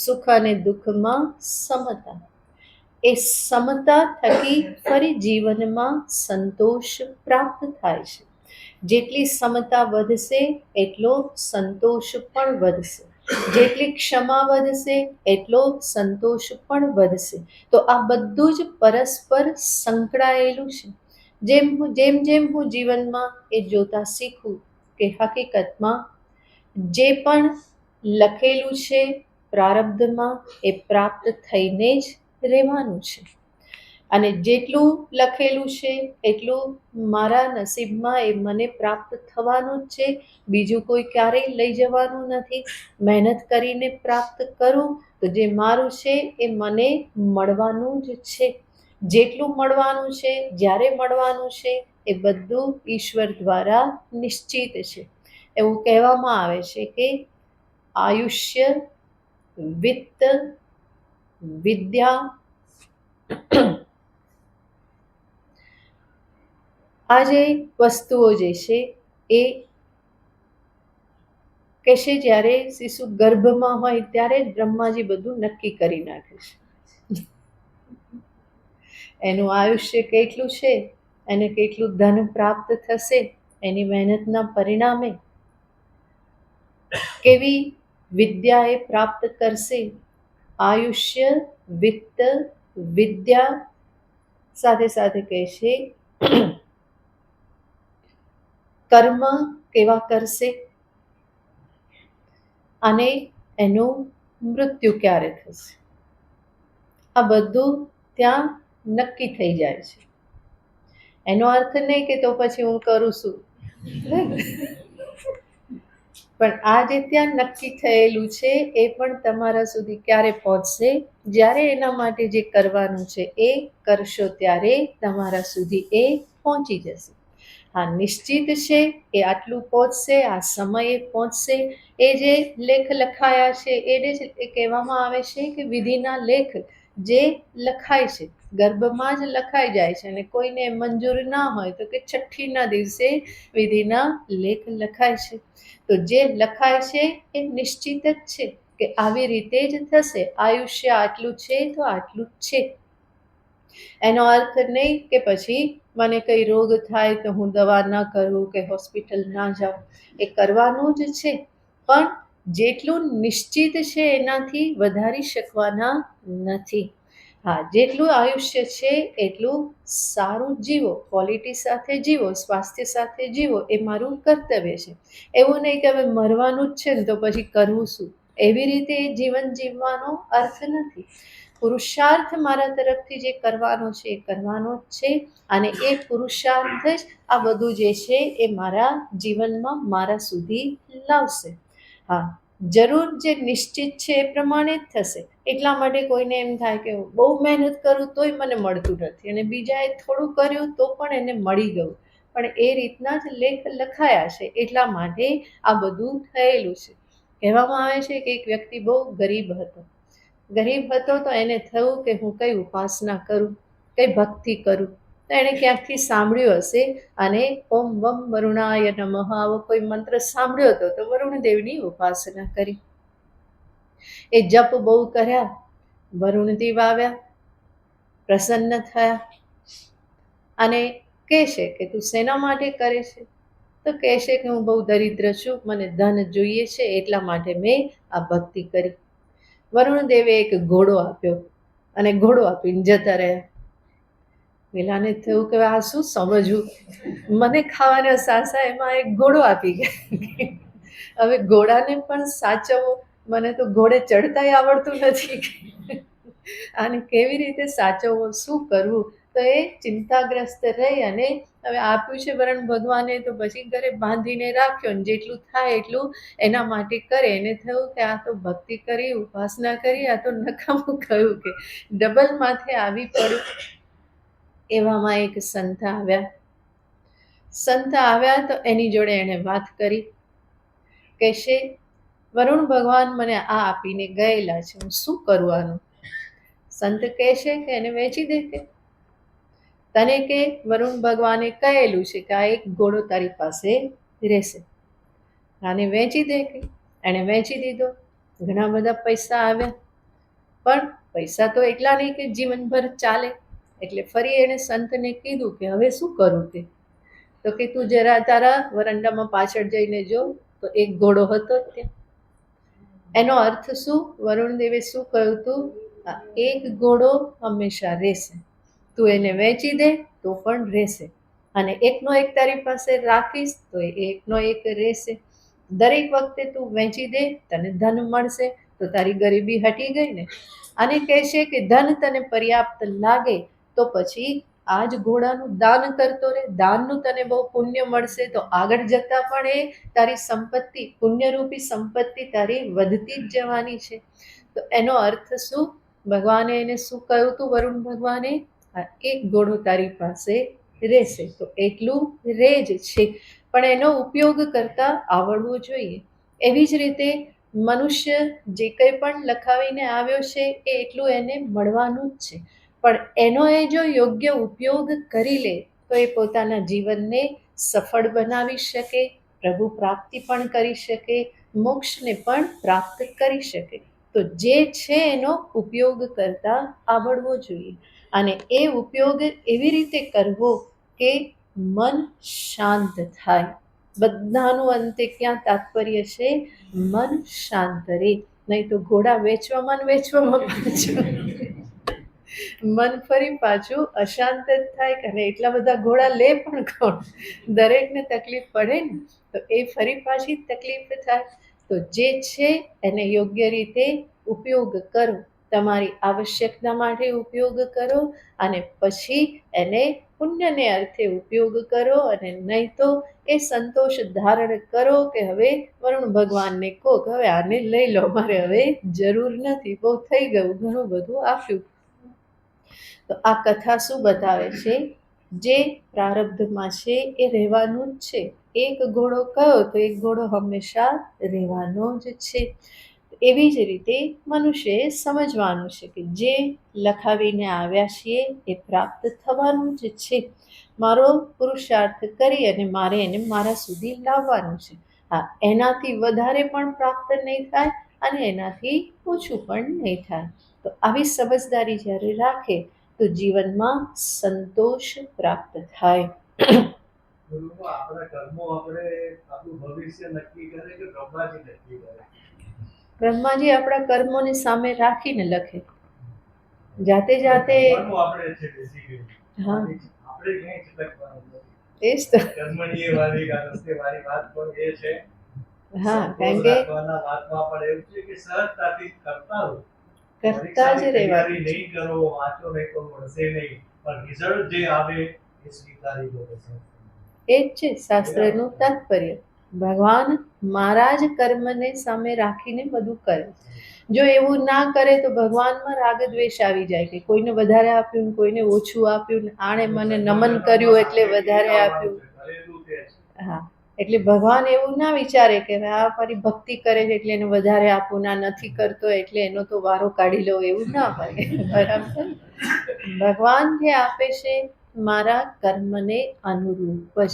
સુખ અને દુઃખમાં સમતા, એ સમતા થકી ફરી જીવનમાં સંતોષ પ્રાપ્ત થાય છે. જેટલી સમતા વધશે એટલો સંતોષ પણ વધશે. જેટલી ક્ષમા વધશે એટલો સંતોષ પણ વધશે. તો આ બધું જ પરસ્પર સંકળાયેલું છે. જેમ જેમ હું જીવનમાં એ જોતા શીખું કે હકીકતમાં જે પણ લખેલું છે પ્રારબ્ધમાં એ પ્રાપ્ત થઈને જ રહેવાનું છે. અને જેટલું લખેલું છે એટલું મારા નસીબમાં એ મને પ્રાપ્ત થવાનું જ છે. બીજું કોઈ ક્યારેય લઈ જવાનું નથી. મહેનત કરીને પ્રાપ્ત કરું તો જે મારું છે એ મને મળવાનું જ છે. જેટલું મળવાનું છે, જ્યારે મળવાનું છે, એ બધું ઈશ્વર દ્વારા નિશ્ચિત છે. એવું કહેવામાં આવે છે કે આયુષ્ય, વિત્ત, વિદ્યા, આ જે વસ્તુઓ જે છે એ કહેશે જ્યારે શિશુ ગર્ભમાં હોય ત્યારે જ બ્રહ્માજી બધું નક્કી કરી નાખે છે. એનું આયુષ્ય કેટલું છે, એને કેટલું ધન પ્રાપ્ત થશે, એની મહેનતના પરિણામે કેવી વિદ્યા એ પ્રાપ્ત કરશે. આયુષ્ય, વિત્ત, વિદ્યા સાથે સાથે કહે છે કર્મ કેવા કરશે અને એનું મૃત્યુ ક્યારે થશે. આ બધું ત્યાં નક્કી થઈ જાય છે. એનો અર્થ નહીં કે તો પછી હું કરું છું, પણ આ જે ત્યાં નક્કી થયેલું છે એ પણ તમારા સુધી ક્યારે પહોંચશે? જ્યારે એના માટે જે કરવાનું છે એ કરશો ત્યારે તમારા સુધી એ પહોંચી જશે. હા, નિશ્ચિત છે એ આટલું પહોંચશે, આ સમયે પહોંચશે. એ જે લેખ લખાયા છે એને જ કહેવામાં આવે છે કે વિધિના લેખ જે લખાય છે ગર્ભમાં જ લખાઈ જાય છે અને કોઈને મંજૂર ના હોય તો કે છઠ્ઠીના દિવસે વિધિના લેખ લખાય છે. તો જે લખાય છે એ નિશ્ચિત જ છે કે આવી રીતે જ થશે. આયુષ્ય આટલું છે તો આટલું જ છે. એનો અર્થ નહીં કે પછી મને કંઈ રોગ થાય તો હું દવા ન કરું કે હોસ્પિટલ ના જાઉં. એ કરવાનું જ છે, પણ જેટલું નિશ્ચિત છે એનાથી વધારી શકવાના નથી. હા, જેટલું આયુષ્ય છે એટલું સારું જીવો, ક્વોલિટી સાથે જીવો, સ્વાસ્થ્ય સાથે જીવો, એ મારું કર્તવ્ય છે. એવું નહીં કે હવે મરવાનું જ છે ને તો પછી કરવું શું. એવી રીતે એ જીવન જીવવાનો અર્થ નથી. પુરુષાર્થ મારા તરફથી જે કરવાનો છે એ કરવાનો જ છે, અને એ પુરુષાર્થ જ આ બધું જે છે એ મારા જીવનમાં મારા સુધી લાવશે. હા, જરૂર જે નિશ્ચિત છે એ પ્રમાણે જ થશે. એટલા માટે કોઈને એમ થાય કે બહુ મહેનત કરું તોય મને મળતું નથી, અને બીજાએ થોડું કર્યું તો પણ એને મળી ગયું. પણ એ રીતના જ લેખ લખાયા છે, એટલા માટે આ બધું થયેલું છે. કહેવામાં આવે છે કે એક વ્યક્તિ બહુ ગરીબ હતો. ગરીબ હતો તો એને થયું કે હું કઈ ઉપાસના કરું, કઈ ભક્તિ કરું. તો એણે ક્યાંકથી સાંભળ્યું હશે અને ઓમ વમ વરુણાય નમઃ આવો કોઈ મંત્ર સાંભળ્યો હતો તો વરુણદેવની ઉપાસના કરી. એ જપ બહુ કર્યા, વરુણદેવ આવ્યા, પ્રસન્ન થયા અને કહેશે કે તું શેના માટે કરે છે? તો કહેશે કે હું બહુ દરિદ્ર છું, મને ધન જોઈએ છે એટલા માટે મેં આ ભક્તિ કરી. વરુણદેવે એક ઘોડો આપ્યો અને ઘોડો આપીને જતા રહ્યા. પેલાને થયું કે આ શું સમજવું, મને ખાવાના સાસા એમાં એક ઘોડો આપી ગયા. હવે ઘોડાને પણ સાચવવો, મને તો ઘોડે ચડતાય આવડતું નથી. આને કેવી રીતે સાચવવો, શું કરવું? તો એ ચિંતાગ્રસ્ત રહી અને હવે આપ્યું છે વરણ ભગવાને તો પછી ઘરે બાંધીને રાખ્યો, ને જેટલું થાય એટલું એના માટે કરે. એને થયું કે આ તો ભક્તિ કરી, ઉપાસના કરી, આ તો નકામું કહ્યું કે ડબલ માથે આવી પડ્યું. એવામાં એક સંત આવ્યા. સંત આવ્યા તો એની જોડે એણે વાત કરી. કહેશે વરુણ ભગવાન મને આ આપીને ગયેલા છે, હું શું કરું આનું? સંત કહેશે કે એને વેચી દે. કે તને કે વરુણ ભગવાને કહેલું છે કે આ એક ઘોડો તારી પાસે રહેશે, આને વેચી દે. કે એણે વેચી દીધો. ઘણા બધા પૈસા આવ્યા, પણ પૈસા તો એટલા નહીં કે જીવનભર ચાલે. એટલે ફરી એણે સંતને કીધું કે હવે શું કરું તે? તો કે તું જરા તારા વરંડામાં પાછળ જઈને જો, તો એક ઘોડો હતો ત્યાં. એનો અર્થ શું? વરુણદેવે શું કહ્યું હતું? આ એક ઘોડો હંમેશા રહેશે, તું એને વેચી દે તો પણ રહેશે, અને એકનો એક તારી પાસે રાખીશ તો એકનો એક રહેશે. દરેક વખતે તું વેચી દે, તને ધન મળશે, તો તારી ગરીબી હટી ગઈ ને. અને કહેશે કે ધન તને પર્યાપ્ત લાગે તો પછી આ જ ઘોડાનું દાન કરતો રહે. દાનનું તને બહુ પુણ્ય મળશે, તો આગળ જતા પણ એ તારી સંપત્તિ, પુણ્યરૂપી સંપત્તિ તારી વધતી જ જવાની છે. તો એનો અર્થ શું? ભગવાને એને શું કહ્યું હતું? વરુણ ભગવાને એક ઘોડો તારી પાસે રહેશે, તો એટલું રહે જ છે, પણ એનો ઉપયોગ કરતા આવડવો જોઈએ. એવી જ રીતે મનુષ્ય જે કંઈ પણ લખાવીને આવ્યો છે એ એટલું એને મળવાનું જ છે, પણ એનો એ જો યોગ્ય ઉપયોગ કરી લે તો એ પોતાના જીવનને સફળ બનાવી શકે, પ્રભુ પ્રાપ્તિ પણ કરી શકે, મોક્ષને પણ પ્રાપ્ત કરી શકે. તો જે છે એનો ઉપયોગ કરતા આવડવો જોઈએ, અને એ ઉપયોગ એવી રીતે કરવો કે મન શાંત થાય. બધાનું અંતે ક્યાં તાત્પર્ય છે? મન શાંત રહે. નહીં તો ઘોડા વેચવામાં પાછું મન ફરી પાછું અશાંત જ થાય. અને એટલા બધા ઘોડા લે પણ કોણ? દરેકને તકલીફ પડે ને, તો એ ફરી પાછી તકલીફ થાય. તો જે છે એને યોગ્ય રીતે ઉપયોગ કરો, તમારી આવશ્યકતા માટે ઉપયોગ કરો, અને પછી એને પુણ્યને અર્થે ઉપયોગ કરો. અને નહીં તો એ સંતોષ ધારણ કરો કે હવે વરુણ ભગવાનને કહો કે હવે આને લઈ લો, મારે હવે જરૂર નથી, બહુ થઈ ગયું, ઘણું બધું આપ્યું. તો આ કથા શું બતાવે છે? જે પ્રારબ્ધમાં છે એ રહેવાનું જ છે. એક ઘોડો કયો? તો એક ઘોડો હંમેશા રહેવાનો જ છે. એવી જ રીતે મનુષ્યએ સમજવાનું છે કે જે લખાવીને આવ્યા છીએ એ પ્રાપ્ત થવાનું જ છે. મારો પુરુષાર્થ કરી અને મારે એને મારા સુધી લાવવાનું છે. હા, એનાથી વધારે પણ પ્રાપ્ત નહીં થાય અને એનાથી ઓછું પણ નહીં થાય. તો આવી સમજદારી જ્યારે રાખે તો જીવનમાં સંતોષ પ્રાપ્ત થાય. ગુરુમાં આપણા કર્મો આપણે આપણું ભવિષ્ય નક્કી કરે કે બ્રહ્માજી નક્કી કરે? બ્રહ્માજી આપણા કર્મોને સામે રાખીને લખે. જાતે જાતે કર્મનું આપણે છે બેઝિકલી. હા. આપણે ક્યાંય છટકવાનું નથી. એ જ તો. કર્મની એ વાળી ગારસ્તે વાળી વાત પણ એ છે. હા, કારણ કે રાખવાના વાતમાં પણ એવું છે કે સહજતાથી કરતા રહો. કરતા જ તૈયારી રહેવાનું. નહીં કરો, વાંચો નહીં તો મળશે નહીં, પણ રિઝલ્ટ જે આવે એ સ્વીકારી લો પછી. એ જ છે શાસ્ત્રનું તાત્પર્ય. ભગવાન મારા જ કર્મને સામે રાખીને બધું કરે. જો એવું ના કરે તો ભગવાનમાં રાગ દ્વેષ આવી જાય કે કોઈને વધારે આપ્યું ને કોઈને ઓછું આપ્યું ને આણે મને નમન કર્યું એટલે વધારે આપ્યું. કરેલું તે જ. હા, એટલે ભગવાન એવું ના વિચારે કે આ મારી ભક્તિ કરે છે એટલે એને વધારે આપું, ના નથી કરતો એટલે એનો તો વારો કાઢી લો, એવું ના હોય. બરાબર. ભગવાન જે આપે છે મારા કર્મને અનુરૂપ જ.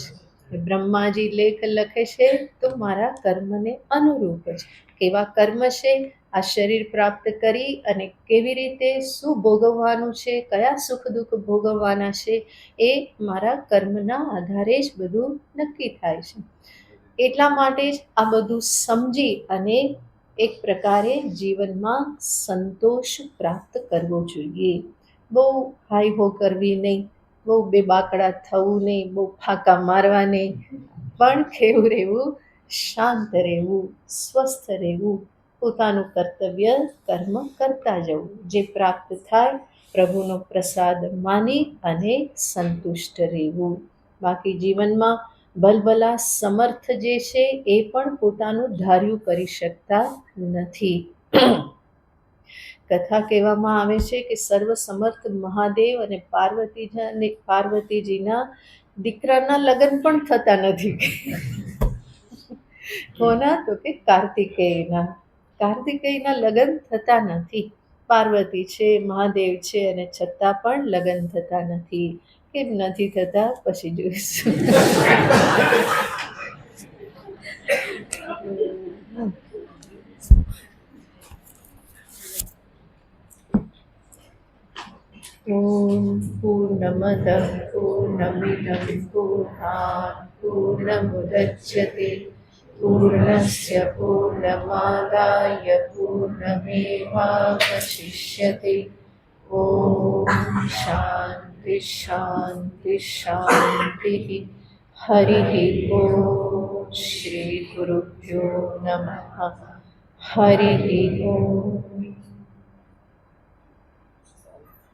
બ્રહ્માજી લેખ લખે છે તો મારા કર્મને અનુરૂપ જ. કેવા કર્મ છે, આ શરીર પ્રાપ્ત કરી અને કેવી રીતે શું ભોગવવાનું છે, કયા સુખ દુઃખ ભોગવવાના છે, એ મારા કર્મના આધારે જ બધું નક્કી થાય છે. એટલા માટે જ આ બધું સમજી અને એક પ્રકારે જીવનમાં સંતોષ પ્રાપ્ત કરવો જોઈએ. બહુ હાઈ હો કરવી નહીં, બહુ બેબાકડા થવું નહીં, બહુ ફાંકા મારવા નહીં, પણ કેવું રહેવું, શાંત રહેવું, સ્વસ્થ રહેવું, પોતાનું કર્તવ્ય કર્મ કરતા જવું. જે પ્રાપ્ત થાય પ્રભુનો પ્રસાદ માની અને સંતુષ્ટ રહેવું. બાકી જીવનમાં ભલભલા સમર્થ જે છે એ પણ પોતાનું ધાર્યું કરી શકતા નથી. કથા કહેવામાં આવે છે કે સર્વ સમર્થ મહાદેવ અને પાર્વતીજીના દીકરાના લગ્ન પણ થતા નથી. કોના? તો કે કાર્તિકેયના લગ્ન થતા નથી. પાર્વતી છે, મહાદેવ છે અને છતાં પણ લગ્ન થતા નથી. કેમ નથી થતા પછી જોઈશું. ઓમ પૂર્ણમદ પૂર્ણમિદં પૂર્ણાત પૂર્ણમુદચ્યતે પૂર્ણસ્ય પૂર્ણમાદાય પૂર્ણમેવાવશિષ્યતે. ઓમ શાંતિ શાંતિ શાંતિ. હરિ ઓમ. શ્રી ગુરુભ્યો નમઃ. હરિ ઓમ.